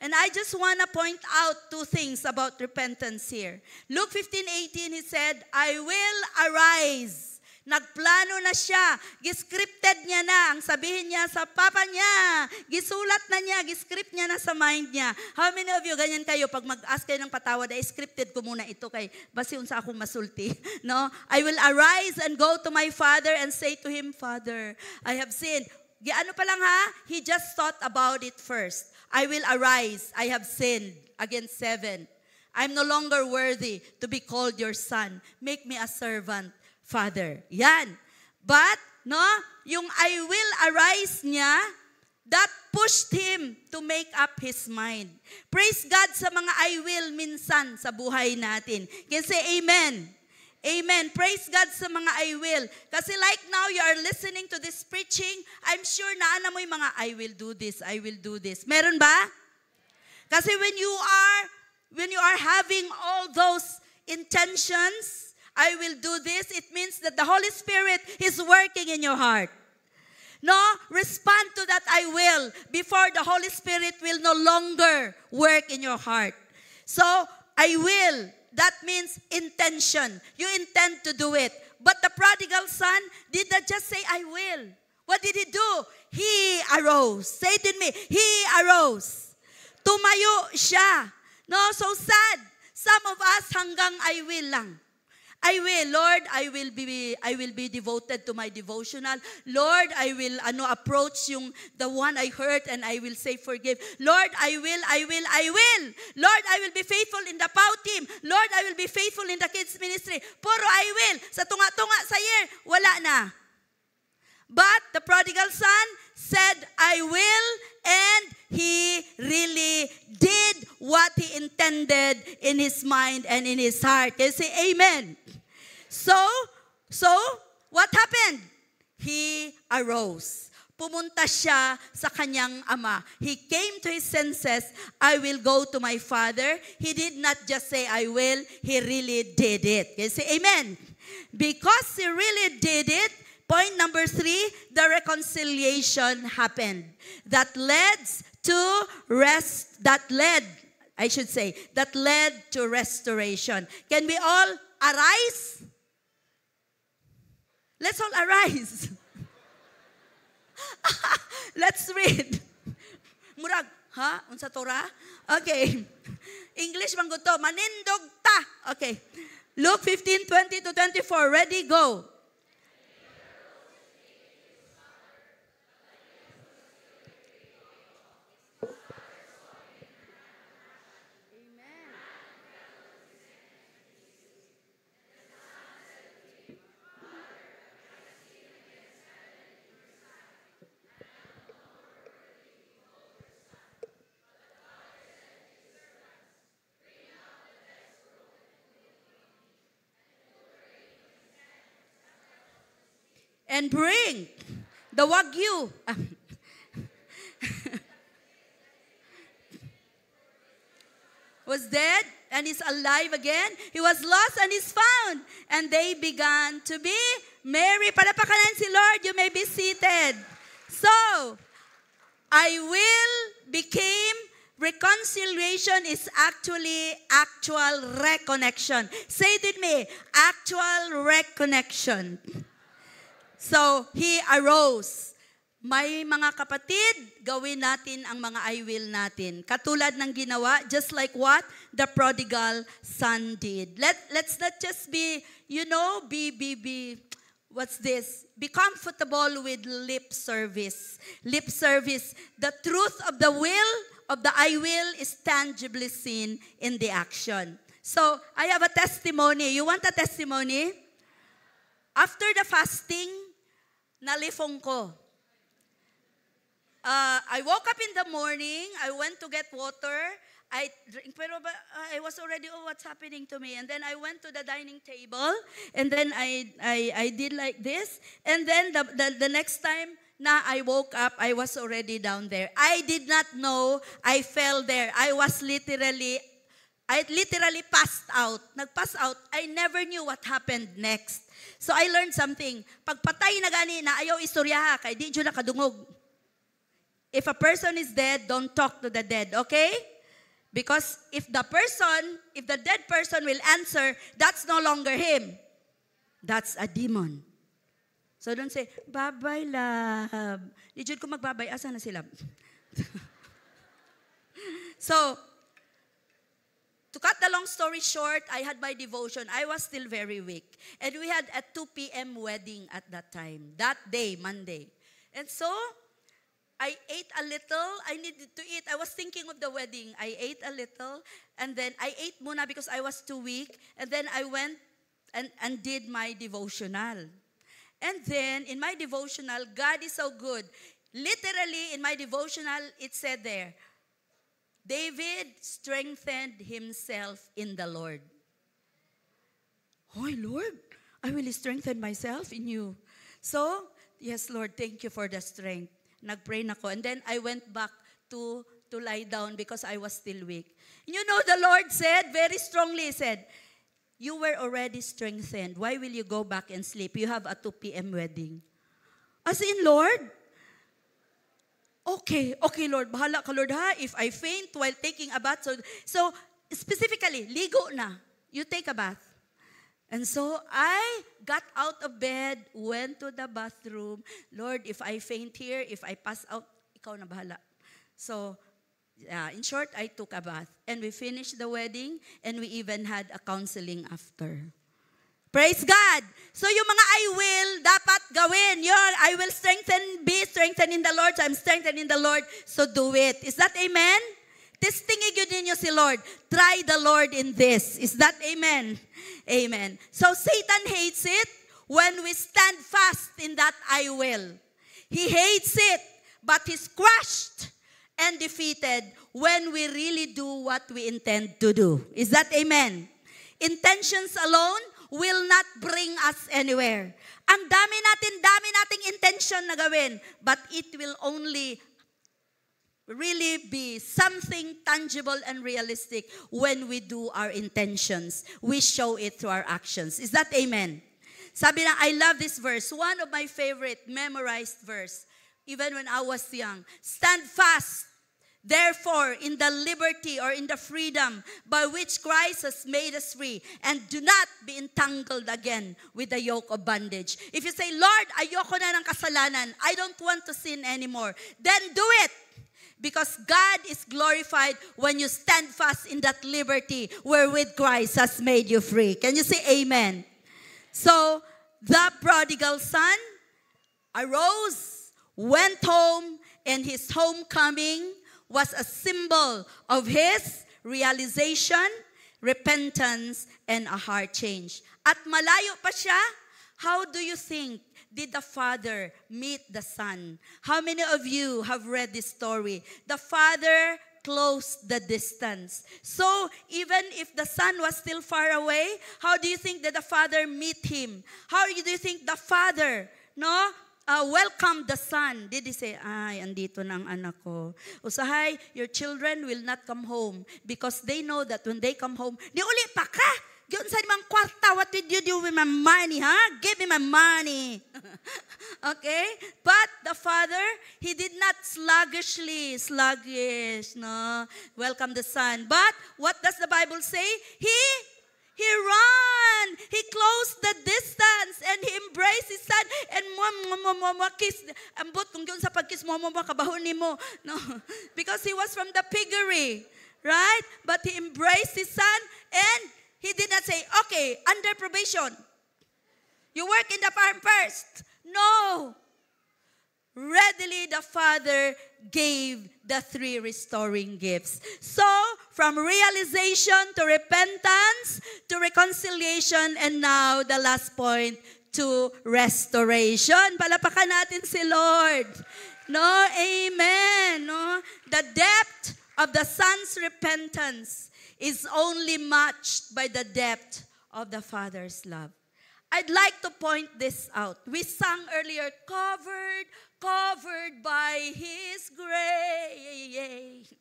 And I just want to point out 2 things about repentance here. Luke 15:18, he said, I will arise. Nagplano na siya. Giscripted niya na. Ang sabihin niya sa papa niya. Gisulat na niya. Giscript niya na sa mind niya. How many of you, ganyan kayo, pag mag-ask kayo ng patawad, ay scripted ko muna ito kay basi unsa akong masulti. No? I will arise and go to my father and say to him, Father, I have sinned. Ano pa lang ha? He just thought about it first. I will arise. I have sinned against 7. I'm no longer worthy to be called your son. Make me a servant, Father. Yan. But, no, yung I will arise niya, that pushed him to make up his mind. Praise God sa mga I will minsan sa buhay natin. Can say amen. Amen. Praise God sa mga I will. Kasi like now, you are listening to this preaching, I'm sure naana mo yung mga I will do this, I will do this. Meron ba? Kasi when you are having all those intentions, I will do this, it means that the Holy Spirit is working in your heart. No, respond to that I will before the Holy Spirit will no longer work in your heart. So, I will. That means intention. You intend to do it. But the prodigal son did not just say, I will. What did he do? He arose. Say it with me. He arose. Tumayo siya. No, so sad. Some of us hanggang I will lang. I will, Lord, I will be devoted to my devotional. Lord, I will approach the one I hurt and I will say forgive. Lord, I will. Lord, I will be faithful in the POW team. Lord, I will be faithful in the kids ministry. Puro I will. Sa tunga-tunga sa year, wala na. But the prodigal son said, I will, and he really did what he intended in his mind and in his heart. Can you say amen? So, what happened? He arose. Pumunta siya sa kanyang ama. He came to his senses. I will go to my father. He did not just say, I will. He really did it. Can you say amen? Because he really did it, point number 3, the reconciliation happened. That led to restoration. Can we all arise? Let's all arise. Let's read. Murag, ha? Unsa Torah? Okay. English man gud to. Manindog ta. Okay. Luke 15:20-24. Ready, go. And bring the wagyu. was dead and is alive again. He was lost and is found. And they began to be merry. Palapakanan si Lord. You may be seated. So, I will became reconciliation is actually actual reconnection. Say it with me. Actual reconnection. So, He arose. May mga kapatid, gawin natin ang mga I will natin. Katulad ng ginawa, just like what the prodigal son did. Let's not just be, what's this? Be comfortable with lip service. Lip service. The truth of the will, of the I will, is tangibly seen in the action. So, I have a testimony. You want a testimony? After the fasting, nalifong ko. I woke up in the morning. I went to get water. I drink, pero I was already, what's happening to me? And then I went to the dining table. And then I did like this. And then the next time na I woke up, I was already down there. I did not know I fell there. I literally passed out. Nag-pass out. I never knew what happened next. So I learned something. Pagpatay na gani na ayaw istoryaha, kay di dyo nakadungog. If a person is dead, don't talk to the dead, okay? Because if the dead person will answer, that's no longer him. That's a demon. So don't say, babay love. Di jud ko magbabay, asa na sila? So, to cut the long story short, I had my devotion. I was still very weak. And we had a 2 p.m. wedding at that time. That day, Monday. And so, I ate a little. I needed to eat. I was thinking of the wedding. I ate a little. And then I ate muna because I was too weak. And then I went and did my devotional. And then, in my devotional, God is so good. Literally, in my devotional, it said there, David strengthened himself in the Lord. Oh, Lord, I will strengthen myself in you. So, yes, Lord, thank you for the strength. Nagpray na ko. And then I went back to lie down because I was still weak. You know, the Lord said, very strongly said, you were already strengthened. Why will you go back and sleep? You have a 2 p.m. wedding. As in, Lord, okay, Lord, bahala ka, Lord, ha? If I faint while taking a bath. So specifically, ligo na. You take a bath. And so I got out of bed, went to the bathroom. Lord, if I faint here, if I pass out, ikaw na bahala. So, in short, I took a bath. And we finished the wedding, and we even had a counseling after. Praise God! So yung mga I will, dapat gawin. I will be strengthened in the Lord. So I'm strengthened in the Lord, so do it. Is that amen? Testingin yun ninyo si Lord. Try the Lord in this. Is that amen? Amen. So Satan hates it when we stand fast in that I will. He hates it, but he's crushed and defeated when we really do what we intend to do. Is that amen? Intentions alone will not bring us anywhere. Ang dami nating intention na gawin, but it will only really be something tangible and realistic when we do our intentions. We show it through our actions. Is that amen? Sabi na, I love this verse. One of my favorite memorized verse, even when I was young. Stand fast, therefore, in the liberty or in the freedom by which Christ has made us free, and do not be entangled again with the yoke of bondage. If you say, Lord, ayoko na ng kasalanan, I don't want to sin anymore, then do it. Because God is glorified when you stand fast in that liberty wherewith Christ has made you free. Can you say amen? So, the prodigal son arose, went home, and his homecoming was a symbol of his realization, repentance, and a heart change. At malayo pa siya, how do you think did the father meet the son? How many of you have read this story? The father closed the distance. So, even if the son was still far away, how do you think that the father meet him? How do you think the father, welcome the son. Did he say, ay, andito na ang anak ko. Usahay, your children will not come home because they know that when they come home, di uli pa ka. Giyon sa limang kwarta, what did you do with my money, huh? Give me my money. Okay? But the father, he did not sluggish, no? Welcome the son. But what does the Bible say? He ran. He closed the distance and he embraced his son and kiss. Ambot kung yun sa pagkiss mo kabahon nimo. No. Because he was from the piggery. Right? But he embraced his son and he did not say, okay, under probation. You work in the farm first. No. Readily the father gave the 3 restoring gifts. So, from realization to repentance to reconciliation, and now the last point, to restoration. Palapakan natin si Lord. No, amen. No, the depth of the son's repentance is only matched by the depth of the father's love. I'd like to point this out. We sang earlier, covered by His grace.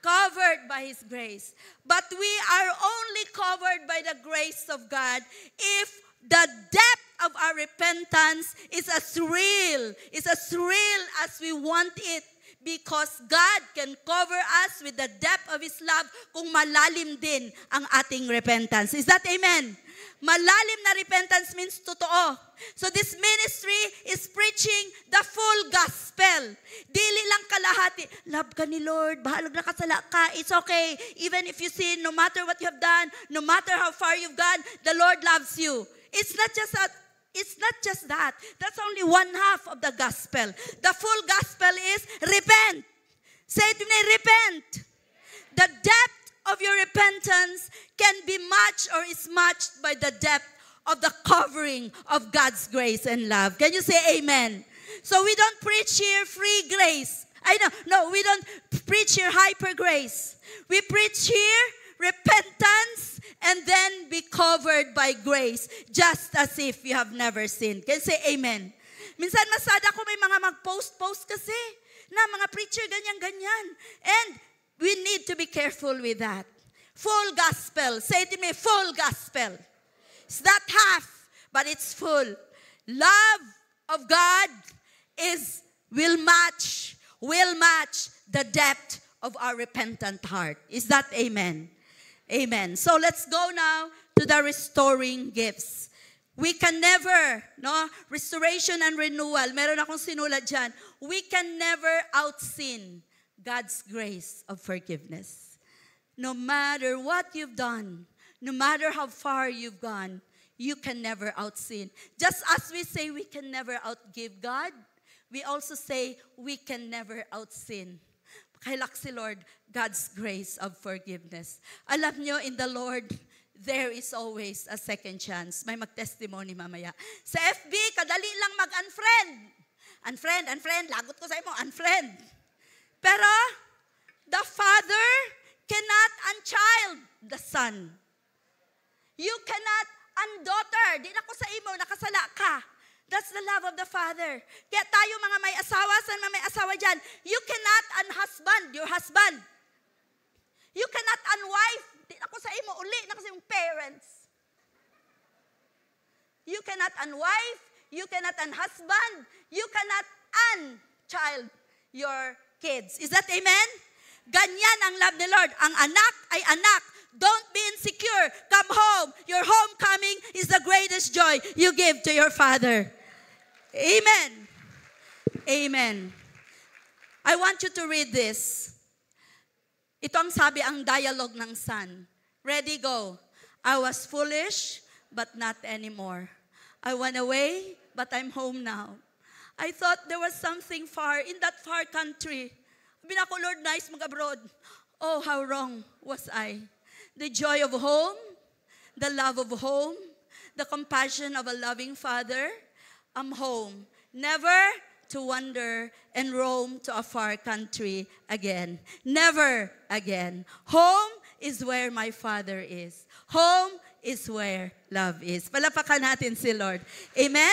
Covered by His grace. But we are only covered by the grace of God if the depth of our repentance is as real as we want it. Because God can cover us with the depth of His love kung malalim din ang ating repentance. Is that amen? Malalim na repentance means totoo. So this ministry is preaching the full gospel. Dili lang kalahati. Love ka ni Lord, bahalag na kasala ka, it's okay. Even if you sin, no matter what you have done, no matter how far you've gone, the Lord loves you. It's not just that. That's only one half of the gospel. The full gospel is repent. Say it to me, repent. The depth of your repentance can be matched or is matched by the depth of the covering of God's grace and love. Can you say amen? So we don't preach here free grace. No, we don't preach here hyper grace. We preach here repentance and then be covered by grace, just as if you have never sinned. Can you say amen? Minsan masada ko may mga mag-post kasi na mga preacher ganyan-ganyan. And we need to be careful with that. Full gospel. Say to me, full gospel. It's not half, but it's full. Love of God will match the depth of our repentant heart. Is that amen? Amen. So let's go now to the restoring gifts. We can never, restoration and renewal. Meron akong sinulat dyan. We can never out-sin God's grace of forgiveness. No matter what you've done, no matter how far you've gone, you can never out-sin. Just as we say we can never outgive God, we also say we can never out-sin. Kailak si Lord, God's grace of forgiveness. Alam nyo, in the Lord, there is always a second chance. May mag-testimony mamaya. Sa FB, kadali lang mag-unfriend. Unfriend. Lagot ko sa imo, unfriend. Pero, the Father cannot unchild the Son. You cannot undaughter. Di na ko sa imo, nakasala ka. That's the love of the Father. Kaya tayo mga may asawa, saan mga may asawa dyan? You cannot unhusband your husband. You cannot unwife. Di na ko sa imo, uli na kasi yung parents. You cannot unwife. You cannot unhusband. You cannot unchild your kids. Is that amen? Ganyan ang love ni Lord. Ang anak ay anak. Don't be insecure. Come home. Your homecoming is the greatest joy you give to your Father. Amen. Amen. I want you to read this. Ito ang sabi ang dialogue ng son. Ready, go. I was foolish, but not anymore. I went away, but I'm home now. I thought there was something far, in that far country. Sabi na ko, Lord, nice mag-abroad. Oh, how wrong was I. The joy of home, the love of home, the compassion of a loving Father. I'm home. Never to wander and roam to a far country again. Never again. Home is where my Father is. Home is where love is. Palapakan natin si Lord. Amen?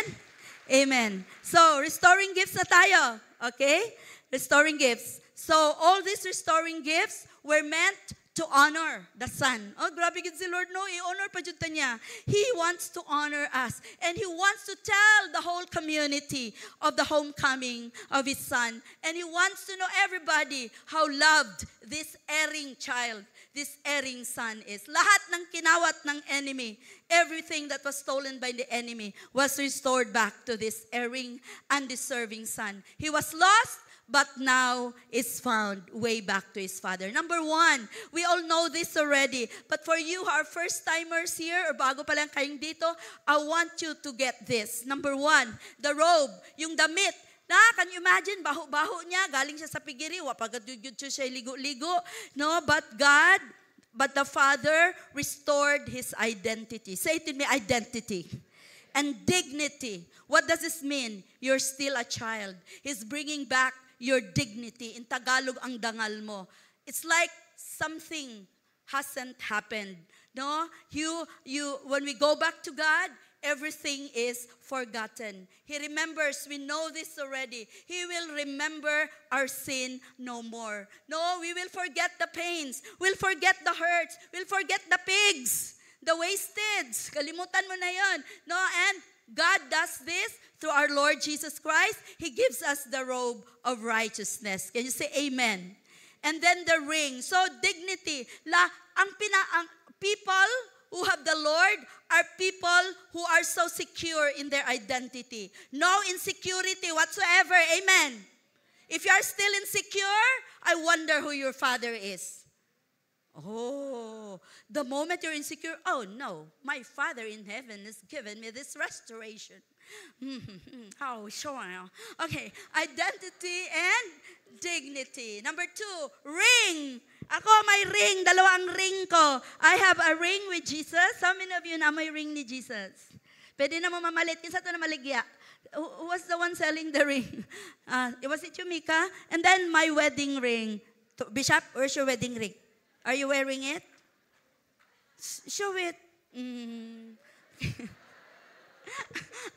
Amen. So, restoring gifts na tayo. Okay? Restoring gifts. So, all these restoring gifts were meant to honor the Son. Oh, grabe gid si Lord, no? I-honor pa jud ta niya. He wants to honor us. And He wants to tell the whole community of the homecoming of His Son. And He wants to know everybody how loved this erring child, this erring son is. Lahat ng kinawat ng enemy, everything that was stolen by the enemy was restored back to this erring, undeserving son. He was lost, but now is found way back to his father. Number one, we all know this already. But for you who are first-timers here, or bago pa lang kayong dito, I want you to get this. Number one, the robe, yung damit. Can you imagine, baho-baho niya, galing siya sa pigiri, wapagadudyod siya ligo-ligo. No, but the Father restored his identity. Say it to me, identity. And dignity. What does this mean? You're still a child. He's bringing back your dignity. In Tagalog, ang dangal mo. It's like something hasn't happened. No? When we go back to God, everything is forgotten. He remembers. We know this already. He will remember our sin no more. No, we will forget the pains. We'll forget the hurts. We'll forget the pigs, the wasteds. Kalimutan mo na yon. No, and God does this through our Lord Jesus Christ. He gives us the robe of righteousness. Can you say amen? And then the ring. So dignity. Ang people who have the Lord are people who are so secure in their identity. No insecurity whatsoever. Amen. If you are still insecure, I wonder who your father is. Oh, the moment you're insecure, oh no, my Father in heaven has given me this restoration. Oh, sure. Okay, identity and dignity. Number two, ring. Ako may ring, dalawang ring ko. I have a ring with Jesus. How many of you na may ring ni Jesus? Pwede na mo mamalit. Kinsa to na maligya? Who was the one selling the ring? Was it you, Mika? And then my wedding ring. Bishop, where's your wedding ring? Are you wearing it? Show it.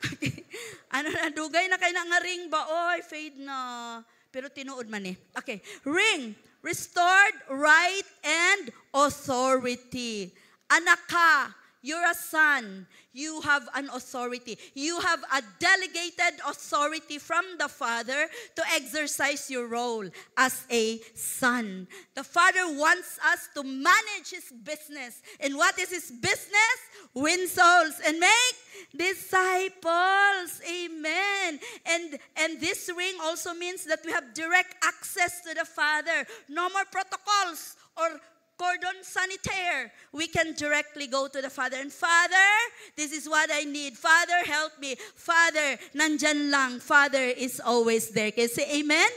Okay. Ano na, dugay na kayo na nga ring ba? Oy, fade na. Pero tinuod man eh. Okay. Ring. Restored right and authority. Anak ka. You're a son. You have an authority. You have a delegated authority from the Father to exercise your role as a son. The Father wants us to manage His business. And what is His business? Win souls and make disciples. Amen. And this ring also means that we have direct access to the Father. No more protocols or cordon sanitaire. We can directly go to the Father. And Father, this is what I need. Father, help me. Father, nandyan lang. Father is always there. Can you say amen?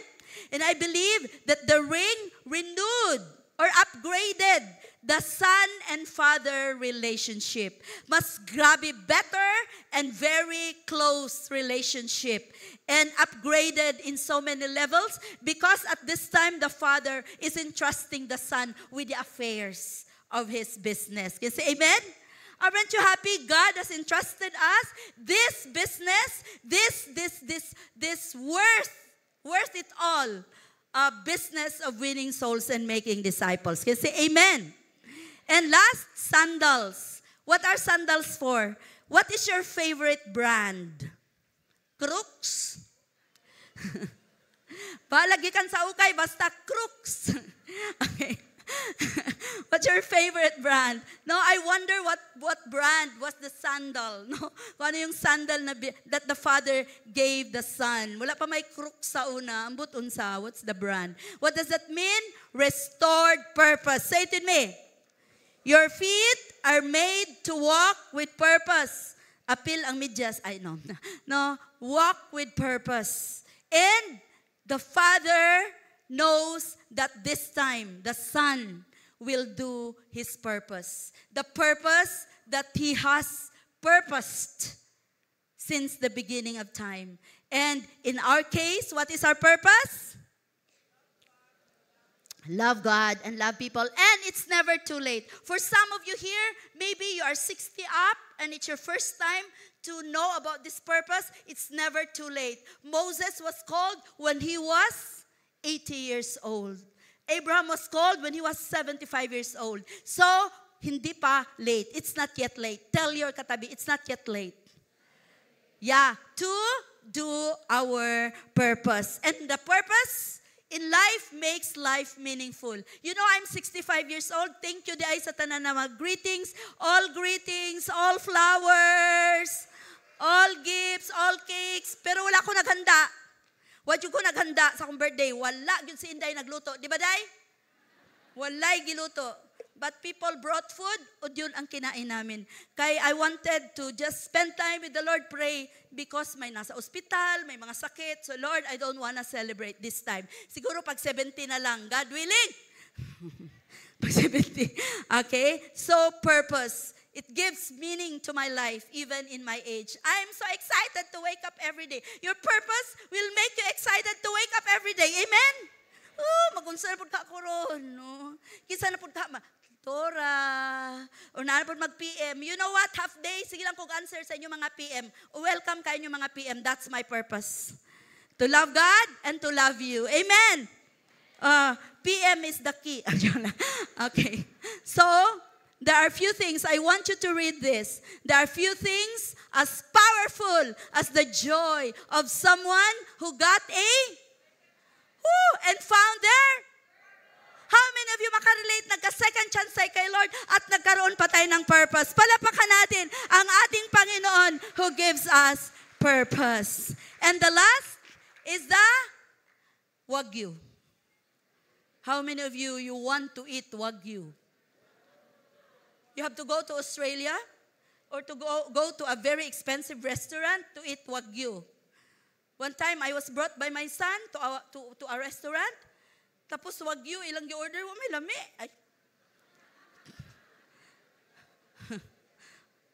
And I believe that the ring renewed or upgraded the son and father relationship. Mas grabe better and very close relationship. And upgraded in so many levels because at this time the father is entrusting the son with the affairs of his business. Can you say amen? Aren't you happy God has entrusted us this business, this worth it all, a business of winning souls and making disciples. Can you say amen? And last, sandals. What are sandals for? What is your favorite brand? Crooks. Palagi kan sa ukay, basta Crooks. Okay. What's your favorite brand? No, I wonder what brand was the sandal. No, kung ano yung sandal that the Father gave the Son. Wala pa may Crooks sa una. Ambot unsa. What's the brand? What does that mean? Restored purpose. Say it with me. Your feet are made to walk with purpose. Apil ang medyas. Ay, no. No, walk with purpose. And the Father knows that this time, the Son will do His purpose. The purpose that He has purposed since the beginning of time. And in our case, what is our purpose? Love God and love people. And it's never too late. For some of you here, maybe you are 60 up and it's your first time to know about this purpose, it's never too late. Moses was called when he was 80 years old. Abraham was called when he was 75 years old. So, hindi pa late. It's not yet late. Tell your katabi, it's not yet late. Yeah, to do our purpose. And the purpose in life makes life meaningful. You know, I'm 65 years old. Thank you, di ay sa tanan na mga greetings, all flowers, all gifts, all cakes. Pero wala ko naghanda. What yung ko naghanda sa akong birthday? Wala yun si Inday nagluto. Di ba, Day? Wala'y giluto. But people brought food, o yun ang kinain namin. Kaya I wanted to just spend time with the Lord, pray, because may nasa ospital, may mga sakit. So Lord, I don't wanna celebrate this time. Siguro pag 70 na lang, God willing. Pag 70. Okay? So purpose. It gives meaning to my life, even in my age. I am so excited to wake up every day. Your purpose will make you excited to wake up every day. Amen? Oh, magunsa na po ka ko ron, no? Kisa na po ka, Tora, o na po mag-PM. You know what? Half day, sige lang kong answer sa inyo mga PM. Welcome kayo inyo mga PM. That's my purpose. To love God and to love you. Amen? PM is the key. Okay. So, there are few things. I want you to read this. There are few things as powerful as the joy of someone who got and found their. How many of you makarelate nagka-second chance tayo kay Lord at nagkaroon pa tayo ng purpose? Palapakan natin ang ating Panginoon who gives us purpose. And the last is the Wagyu. How many of you want to eat Wagyu? You have to go to Australia or to go to a very expensive restaurant to eat Wagyu. One time, I was brought by my son to a restaurant. Tapos Wagyu, ilang gi-order mo, may lami. Ay.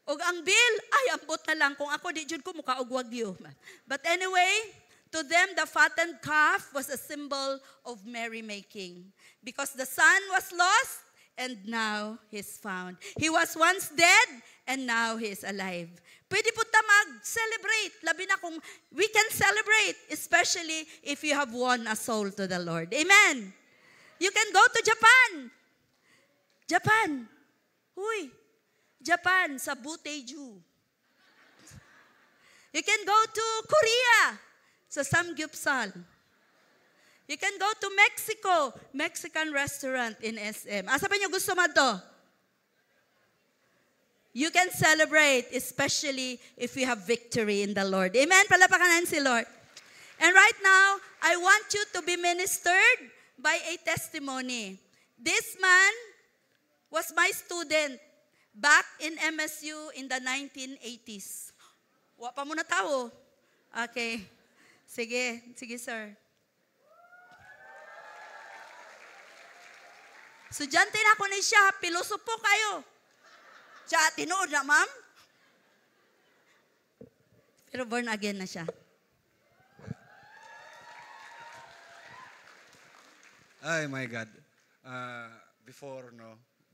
Og ang bill, ay ambot na lang. Kung ako, di jud ko mukha og Wagyu. But anyway, to them, the fattened calf was a symbol of merrymaking. Because the son was lost, and now he's found. He was once dead, and now he's alive. Pwede po ta mag-celebrate. Labi na kung we can celebrate, especially if you have won a soul to the Lord. Amen. You can go to Japan. Japan. Huy. Japan, sa Buteju. You can go to Korea, sa Samgyeopsal. You can go to Mexico, Mexican restaurant in SM. Asa pa niyo gusto mo to? You can celebrate, especially if you have victory in the Lord. Amen? Palapakan si Lord. And right now, I want you to be ministered by a testimony. This man was my student back in MSU in the 1980s. Wa pa muna tao. Okay. Sige, sir. Sudyante na ako ni siya, pilosopo kayo. Siya, tinuod na, ma'am. Pero born again na siya. Ay, my God. Before,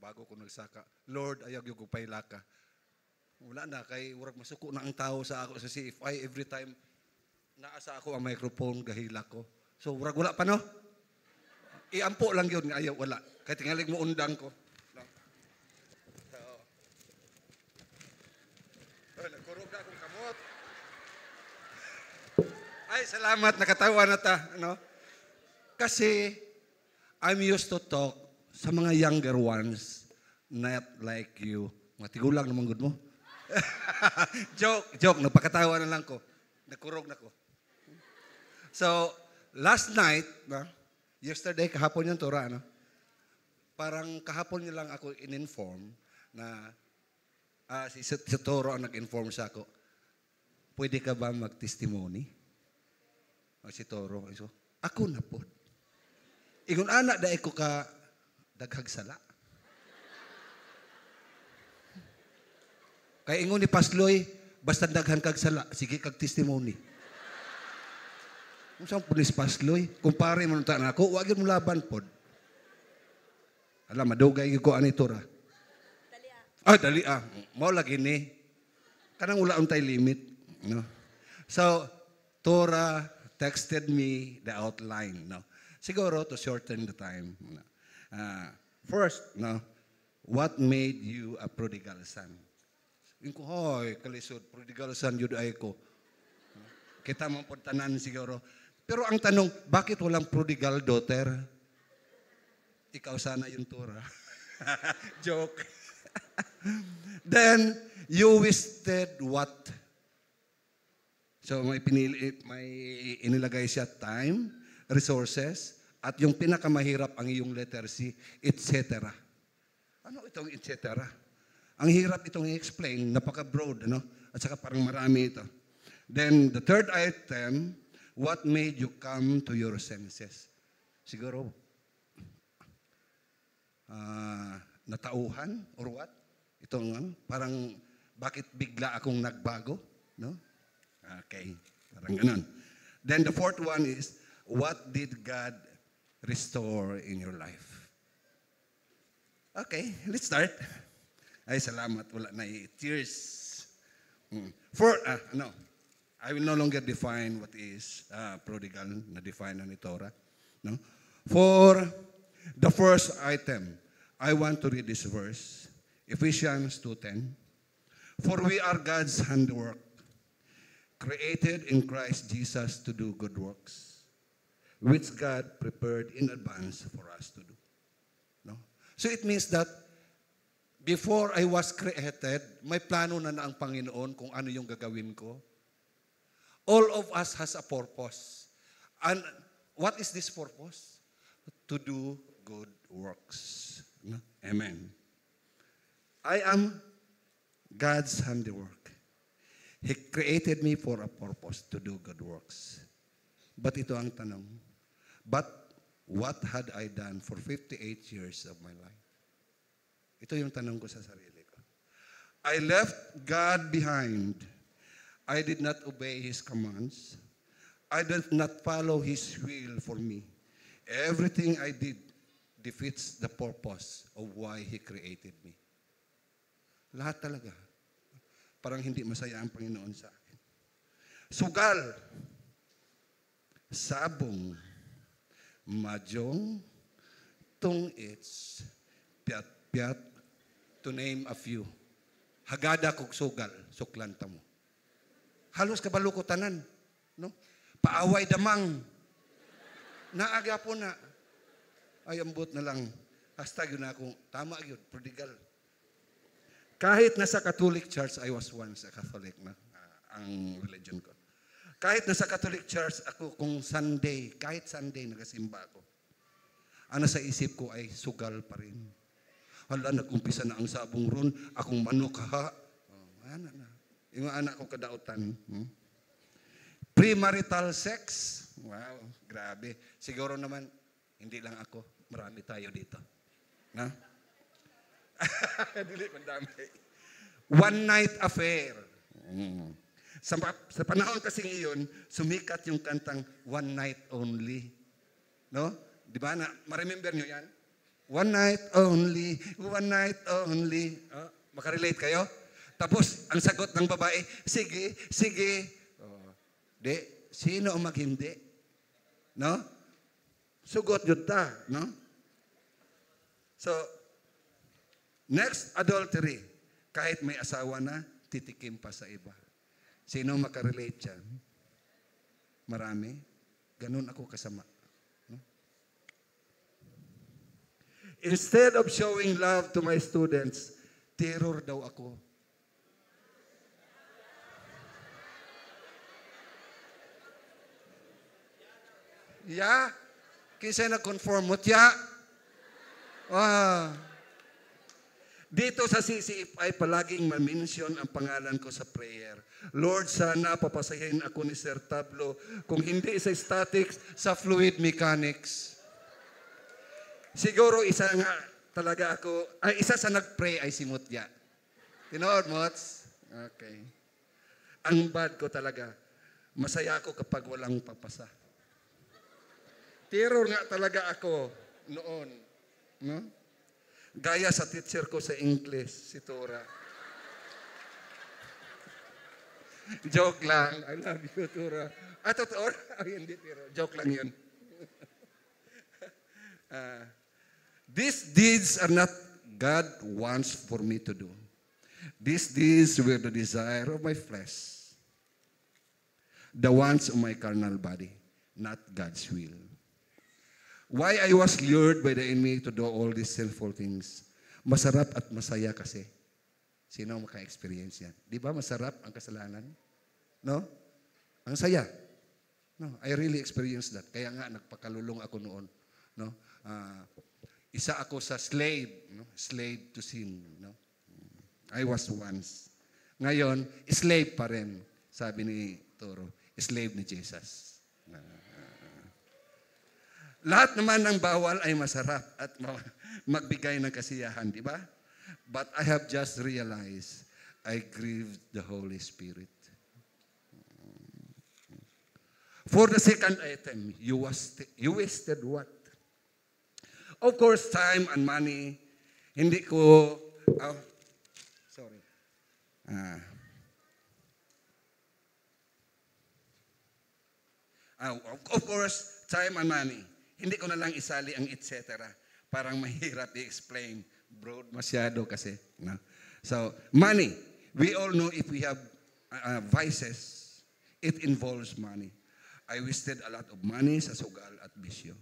bago ko nagsaka, Lord, ayag yung kupayla ka. Wala na, kay urag masuko na ang tao sa ako sa CFI. Every time, naasa ako ang microphone, gahila ko. So, urag wala pa, no? Iampo lang yun, ayaw, wala. Kaya tingaling mo undang ko. Nagkurog na akong kamot. Ay, salamat, nakatawa na ta. Kasi, I'm used to talk sa mga younger ones, not like you. Matigulang naman good mo. Joke, nagpakatawa na lang ko. Nagkurog na ko. So, last night, yesterday, kahapon yung Tora, parang kahapon niya lang ako in-inform na si Toro ang nag-inform sa ako, pwede ka ba mag-testimony? Si Toro, so, ako na po. Ingon anak, dahil ko ka daghagsala. Kaya ingon ni Pasloy, basta daghan kag sala, sige kag testimony. Kung saan po ni Pasloy, kumpare mo na ako, wag mo laban po. Alam, madugay ko ani Tora. Dalia. Mau lagi ni. kanang wala untay limit. No? So, Tora texted me the outline. No? Siguro to shorten the time. No? First, no, what made you a prodigal son? Yung ko, hoy, kalisod, prodigal son, yun ay ko. Kita mo po tanan siguro. Pero ang tanong, bakit walang prodigal daughter? Ikaw sana yung Tora. Joke. Then, you wasted what? So, may inilagay siya time, resources, at yung pinakamahirap ang iyong letter C, etc. Ano itong etc.? Ang hirap itong i-explain, napaka-broad, ano? At saka parang marami ito. Then, the third item, what made you come to your senses? Siguro, natauhan or what? Itong parang bakit bigla akong nagbago? No? Okay, parang ganun. Then the fourth one is, what did God restore in your life? Okay, let's start. Ay, salamat. Wala na tears. I will no longer define what is prodigal, na-define na ni Tora. No? For the first item, I want to read this verse, Ephesians 2:10. For we are God's handiwork, created in Christ Jesus to do good works, which God prepared in advance for us to do. No? So it means that before I was created, may plano na ang Panginoon kung ano yung gagawin ko. All of us has a purpose. And what is this purpose? To do good works. No? Amen. I am God's handiwork. He created me for a purpose to do good works. But ito ang tanong. But what had I done for 58 years of my life? Ito yung tanong ko sa sarili ko. I left God behind. I did not obey His commands. I did not follow His will for me. Everything I did defeats the purpose of why He created me. Lahat talaga. Parang hindi masaya ang Panginoon sa akin. Sugal, sabong, majong, tungits, piat-piat, to name a few. Hagada kog sugal, suklanta mo. Halos kabalukutanan. No? Paaway damang. Naaga po na. Ay, ambot na lang. Hashtag yun ako. Tama yun, prodigal. Kahit nasa Catholic Church, I was once a Catholic na ang religion ko. Kahit nasa Catholic Church, ako kung Sunday, kahit Sunday nagasimba ako, ano sa isip ko ay sugal pa rin. Hala, nag-umpisa na ang sabong ron, akong manok ha. Ano na. Yung anak ko kadautan. Premarital sex. Wow, grabe. Siguro naman, hindi lang ako. Marami tayo dito. Na? Dili pandami. One night affair. Sa panahon kasi ngayon, sumikat yung kantang One Night Only. No? Di ba? Ma-remember nyo yan? One night only, one night only. Makarelate kayo? Tapos, ang sagot ng babae, sige, sige. Di, sino ang maghindi? No? Sugot yun ta. No? So, next, adultery. Kahit may asawa na, titikim pa sa iba. Sino makarelate dyan? Marami. Ganun ako kasama. No? Instead of showing love to my students, terror daw ako. Yeah? Kinsa na-conform mo? Tiya? Dito sa CCFI, palaging ma-mention ang pangalan ko sa prayer. Lord, sana papasahin ako ni Sir Tablo, kung hindi sa statics, sa fluid mechanics. Siguro isa nga talaga ako, isa sa nag-pray ay si Mutya. Tinood, Muts? Okay. Ang bad ko talaga, masaya ako kapag walang papasa. Terror nga talaga ako noon. No? Gaya sa teacher ko sa English, si Tora. Joke lang. I love you, Turo. Totoo? Hindi, pero joke lang yun. These deeds are not God wants for me to do. These deeds were the desire of my flesh, the wants of my carnal body, not God's will. Why I was lured by the enemy to do all these sinful things? Masarap at masaya kasi. Sino ang maka-experience yan? Di ba masarap ang kasalanan? No? Ang saya. No, I really experienced that. Kaya nga, nagpakalulong ako noon. No? Isa ako sa slave. No? Slave to sin. No? I was once. Ngayon, slave pa rin. Sabi ni Toro, slave ni Jesus. Lahat naman ng bawal ay masarap at magbigay ng kasiyahan, di ba? But I have just realized I grieved the Holy Spirit. For the second item, you wasted what? Of course, time and money. Hindi ko, sorry. Of course, time and money. Hindi ko na lang isali ang etc. Parang mahirap i-explain. Broad masyado kasi. No? So, money. We all know if we have vices, it involves money. I wasted a lot of money sa sugal at bisyo.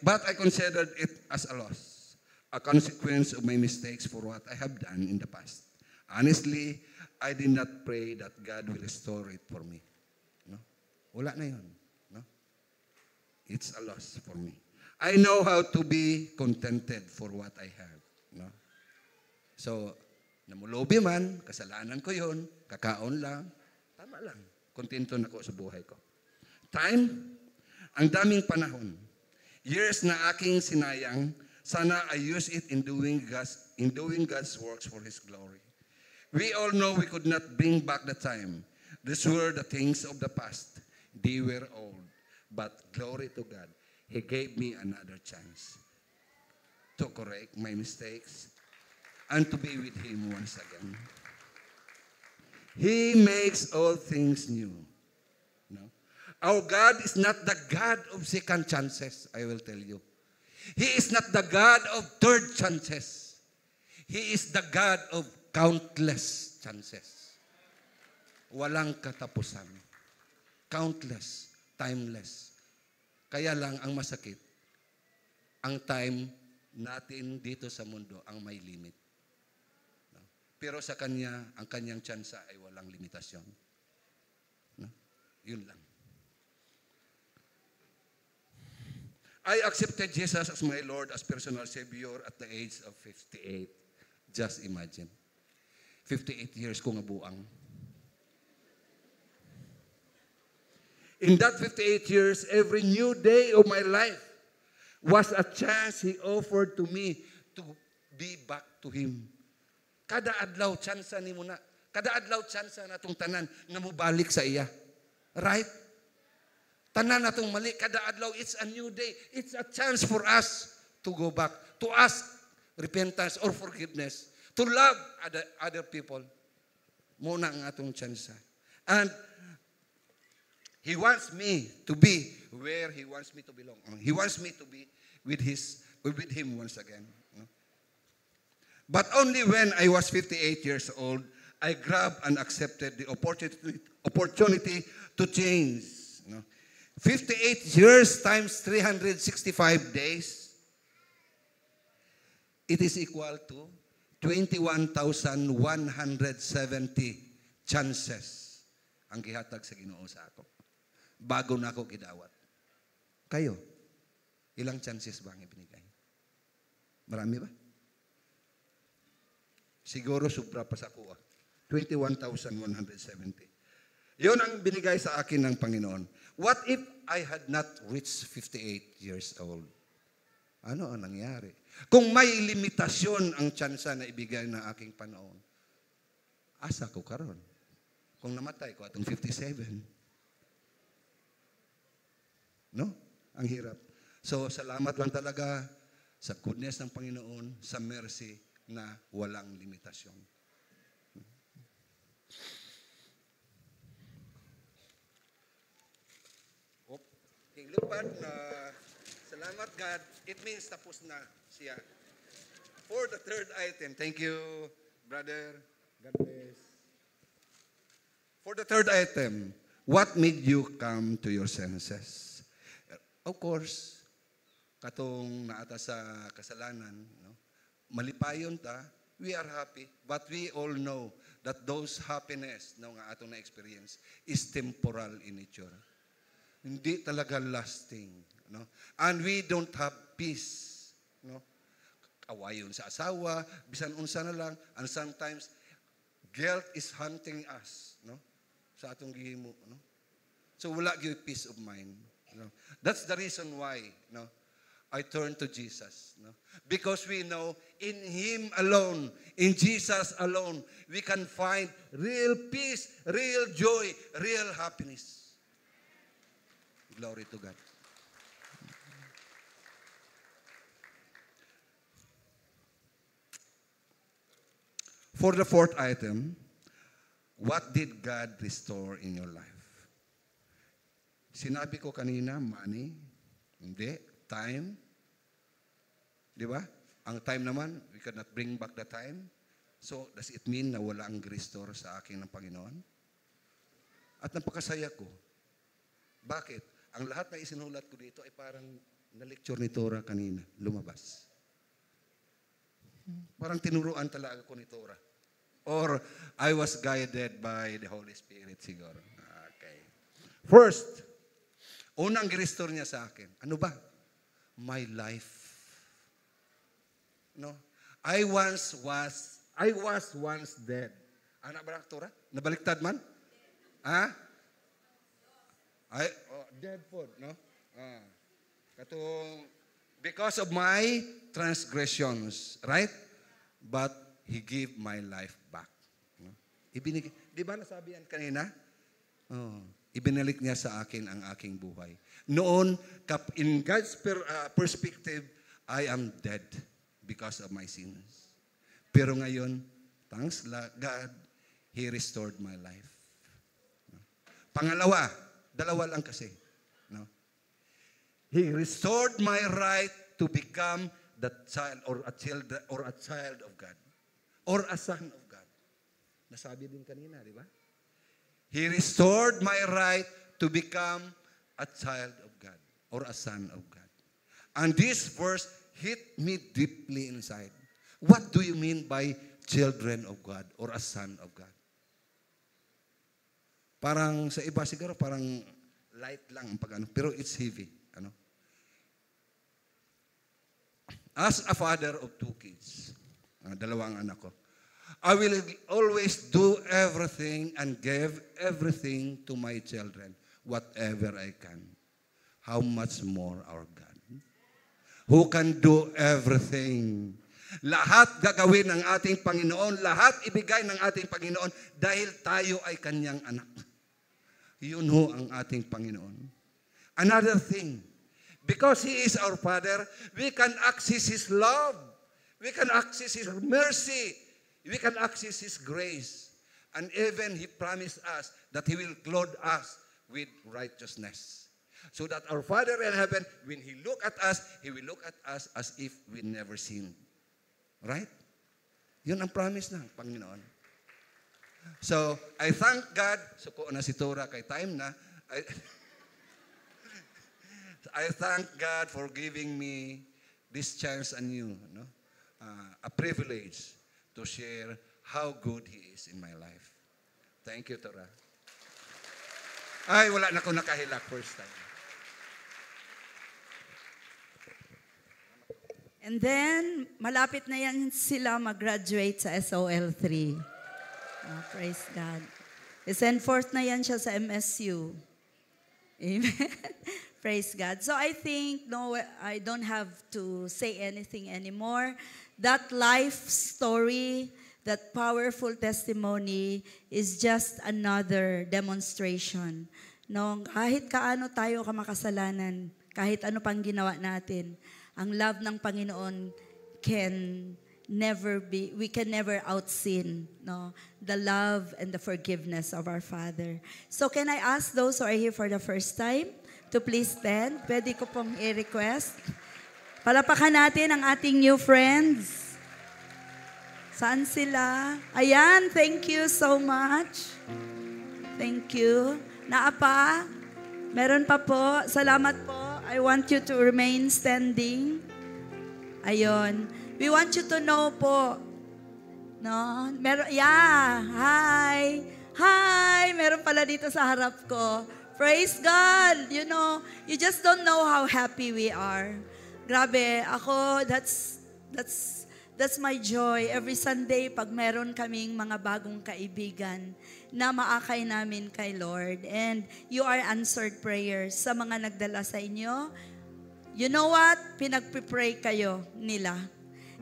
But I considered it as a loss, a consequence of my mistakes for what I have done in the past. Honestly, I did not pray that God will restore it for me. No? Wala na yun. No? It's a loss for me. I know how to be contented for what I have. No? So, namulobi man, kasalanan ko yun, kakaon lang, tama lang. Kontento na ko sa buhay ko. Time, ang daming panahon. Years na aking sinayang, sana I use it in doing God's works for His glory. We all know we could not bring back the time. These were the things of the past. They were old. But glory to God, He gave me another chance to correct my mistakes and to be with Him once again. He makes all things new. No? Our God is not the God of second chances, I will tell you. He is not the God of third chances. He is the God of countless chances. Walang katapusan. Countless, timeless. Kaya lang ang masakit, ang time natin dito sa mundo ang may limit. No? Pero sa Kanya, ang Kanyang tsansa ay walang limitasyon. No? Yun lang. I accepted Jesus as my Lord, as personal Savior at the age of 58. Just imagine. 58 years kong abuang. In that 58 years, every new day of my life was a chance He offered to me to be back to Him. Kada adlaw, tsansa ni mo na. Kada adlaw, tsansa na itong tanan na mubalik sa iya. Right? Tanan na itong mali. Kada adlaw, it's a new day. It's a chance for us to go back, to ask repentance or forgiveness, to love other people. Muna ang atong tsansa. And He wants me to be where He wants me to belong. He wants me to be with Him once again. But only when I was 58 years old, I grabbed and accepted the opportunity to change. 58 years times 365 days, it is equal to 21,170 chances ang gihatag sa Ginoo sa ako. Bago na ako gidawat. Kayo, ilang chances ba ang ibinigay? Marami ba? Siguro sobra pa sa kuha. 21,170. Yun ang binigay sa akin ng Panginoon. What if I had not reached 58 years old? Ano ang nangyari? Kung may limitasyon ang tsansa na ibigay ng aking panahon, asa ko karon? Kung namatay ko atong 57. No? Ang hirap. So, salamat lang talaga sa goodness ng Panginoon, sa mercy na walang limitasyon. Hinglupad na salamat God, it means tapos na siya. For the third item, thank you, brother. God bless. For the third item, what made you come to your senses? Of course, katong naata sa kasalanan, no? Malipayon ta, we are happy, but we all know that those happiness no, nga atong na-experience is temporal in nature. Hindi talaga lasting. No? And we don't have peace. No? Awayon sa asawa, bisan unsa na lang, and sometimes guilt is hunting us. No? Sa atong gihimo. No? So wala gyud peace of mind. No? That's the reason why no, I turn to Jesus. No? Because we know in Him alone, in Jesus alone, we can find real peace, real joy, real happiness. Glory to God. For the fourth item, what did God restore in your life? Sinabi ko kanina, money, hindi, time. Di ba? Ang time naman, we cannot bring back the time. So, does it mean na wala ang restore sa akin ng Panginoon? At napakasaya ko. Bakit? Ang lahat na isinulat ko dito ay parang na-lecture ni Tora kanina, lumabas. Parang tinuruan talaga ko ni Tora. Or, I was guided by the Holy Spirit siguro. Okay. First, unang restore niya sa akin. Ano ba? My life. No? I was once dead. Ano ba, Tora? Nabaliktad man? Ha? Dead food, no? Because of my transgressions, right? But He gave my life back. No? Di ba nasabi yan kanina? Ibinalik niya sa akin ang aking buhay. Noon, in God's perspective, I am dead because of my sins. Pero ngayon, thanks God, He restored my life. No? Pangalawa, dalawa lang kasi. No? He restored my right to become the child or a child of God. Or a son of God. Nasabi din kanina, di ba? He restored my right to become a child of God or a son of God. And this verse hit me deeply inside. What do you mean by children of God or a son of God? Parang sa iba siguro parang light lang ang pag-ano, pero it's heavy. Ano? As a father of two kids, dalawang anak ko, I will always do everything and give everything to my children, whatever I can. How much more our God? Who can do everything. Lahat gagawin ng ating Panginoon, lahat ibigay ng ating Panginoon dahil tayo ay kanyang anak. Yun ho ang ating Panginoon. Another thing, because He is our Father, we can access His love. We can access His mercy. We can access His grace. And even He promised us that He will clothe us with righteousness. So that our Father in heaven, when He look at us, He will look at us as if we never sinned. Right? Yun ang promise ng Panginoon. So, I thank God. So, kung na si Tora kay time na, I thank God for giving me this chance anew, no? A privilege to share how good He is in my life. Thank you, Tora. Ay, wala na ko nakahilak first time. And then, malapit na yan sila mag-graduate sa SOL3. Oh, praise God. I-send forth na yan siya sa MSU. Amen. Praise God. So I think, no, I don't have to say anything anymore. That life story, that powerful testimony is just another demonstration. No, kahit kaano tayo kamakasalanan, kahit ano pang ginawa natin, ang love ng Panginoon we can never outsin, no, the love and the forgiveness of our Father. So can I ask those who are here for the first time, to please stand. Pwede ko pong i-request. Palapakan natin ang ating new friends. Saan sila? Ayan, thank you so much. Thank you. Naapa? Meron pa po. Salamat po. I want you to remain standing. Ayun. We want you to know po. No? Meron, yeah. Hi. Hi. Meron pala dito sa harap ko. Praise God. You know, you just don't know how happy we are. Grabe. Ako, that's my joy. Every Sunday, pag meron kaming mga bagong kaibigan na maakay namin kay Lord. And you are answered prayers sa mga nagdala sa inyo. You know what? Pinagpipray kayo nila.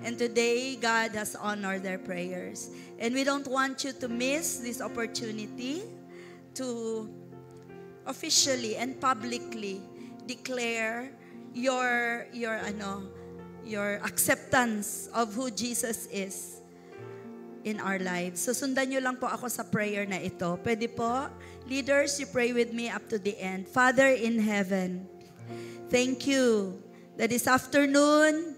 And today, God has honored their prayers. And we don't want you to miss this opportunity to officially and publicly declare your acceptance of who Jesus is in our lives. So sundan nyo lang po ako sa prayer na ito. Pwede po? Leaders, you pray with me up to the end. Father in heaven, thank you that this afternoon,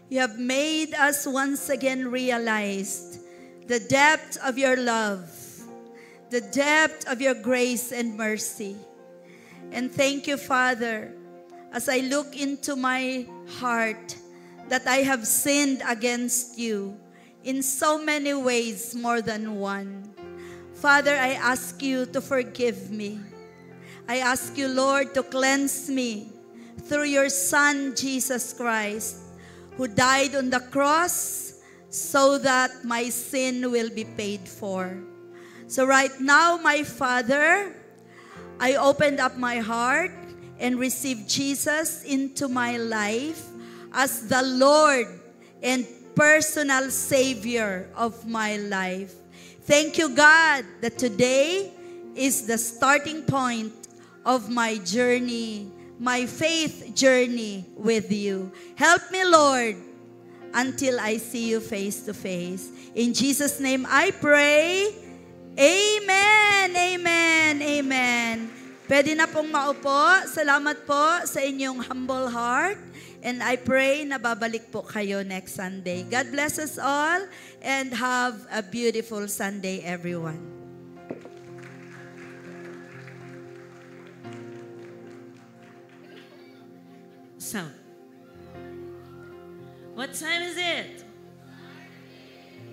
you have made us once again realize the depth of your love, the depth of your grace and mercy. And thank you, Father, as I look into my heart, that I have sinned against you in so many ways, more than one. Father, I ask you to forgive me. I ask you, Lord, to cleanse me through your Son, Jesus Christ, who died on the cross so that my sin will be paid for. So right now, my Father, I opened up my heart and received Jesus into my life as the Lord and personal Savior of my life. Thank you, God, that today is the starting point of my journey, my faith journey with you. Help me, Lord, until I see you face to face. In Jesus' name I pray. Amen, amen, amen. Pwede na pong maupo. Salamat po sa inyong humble heart. And I pray na babalik po kayo next Sunday. God bless us all and have a beautiful Sunday, everyone. Sound. What time is it?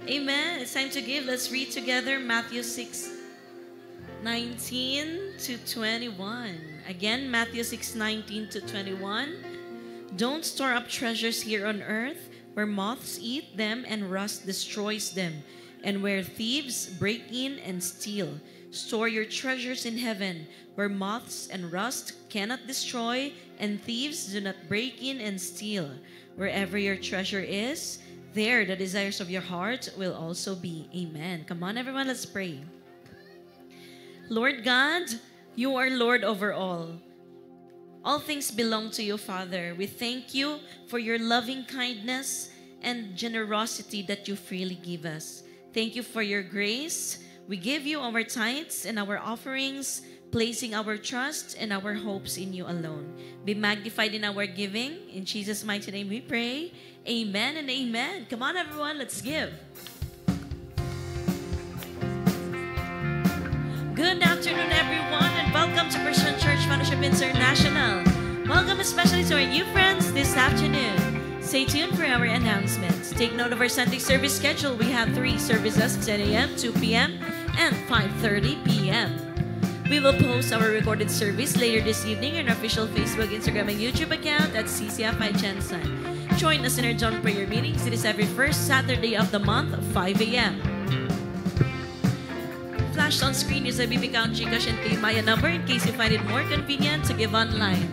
Amen. It's time to give. Let's read together Matthew 6:19 to 21. Again, Matthew 6:19 to 21. Don't store up treasures here on earth where moths eat them and rust destroys them, and where thieves break in and steal. Store your treasures in heaven where moths and rust cannot destroy and thieves do not break in and steal. Wherever your treasure is, there the desires of your heart will also be. Amen. Come on, everyone, let's pray. Lord God, you are Lord over all. All things belong to you, Father. We thank you for your loving kindness and generosity that you freely give us. Thank you for your grace. We give you our tithes and our offerings, placing our trust and our hopes in you alone. Be magnified in our giving. In Jesus' mighty name we pray. Amen and amen. Come on, everyone, let's give. Good afternoon, everyone, and welcome to Christian Church Fellowship International. Welcome especially to our new friends this afternoon. Stay tuned for our announcements. Take note of our Sunday service schedule. We have 3 services, 10 a.m., 2 p.m., and 5:30 p.m. We will post our recorded service later this evening on our official Facebook, Instagram, and YouTube account at CCFI Jensen. Join us in our Dawn Prayer meetings. It is every first Saturday of the month, 5 a.m. Flashed on screen is a BB Count, GCash, and PayMaya number in case you find it more convenient to give online.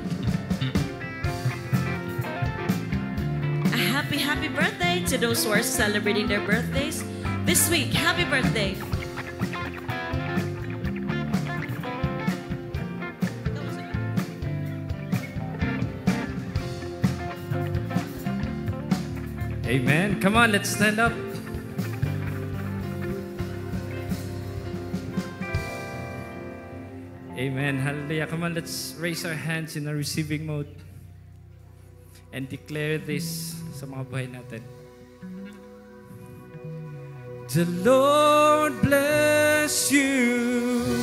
A happy birthday to those who are celebrating their birthdays this week. Happy birthday! Amen. Come on, let's stand up. Amen. Hallelujah. Come on, let's raise our hands in a receiving mode and declare this sa mga buhay natin. The Lord bless you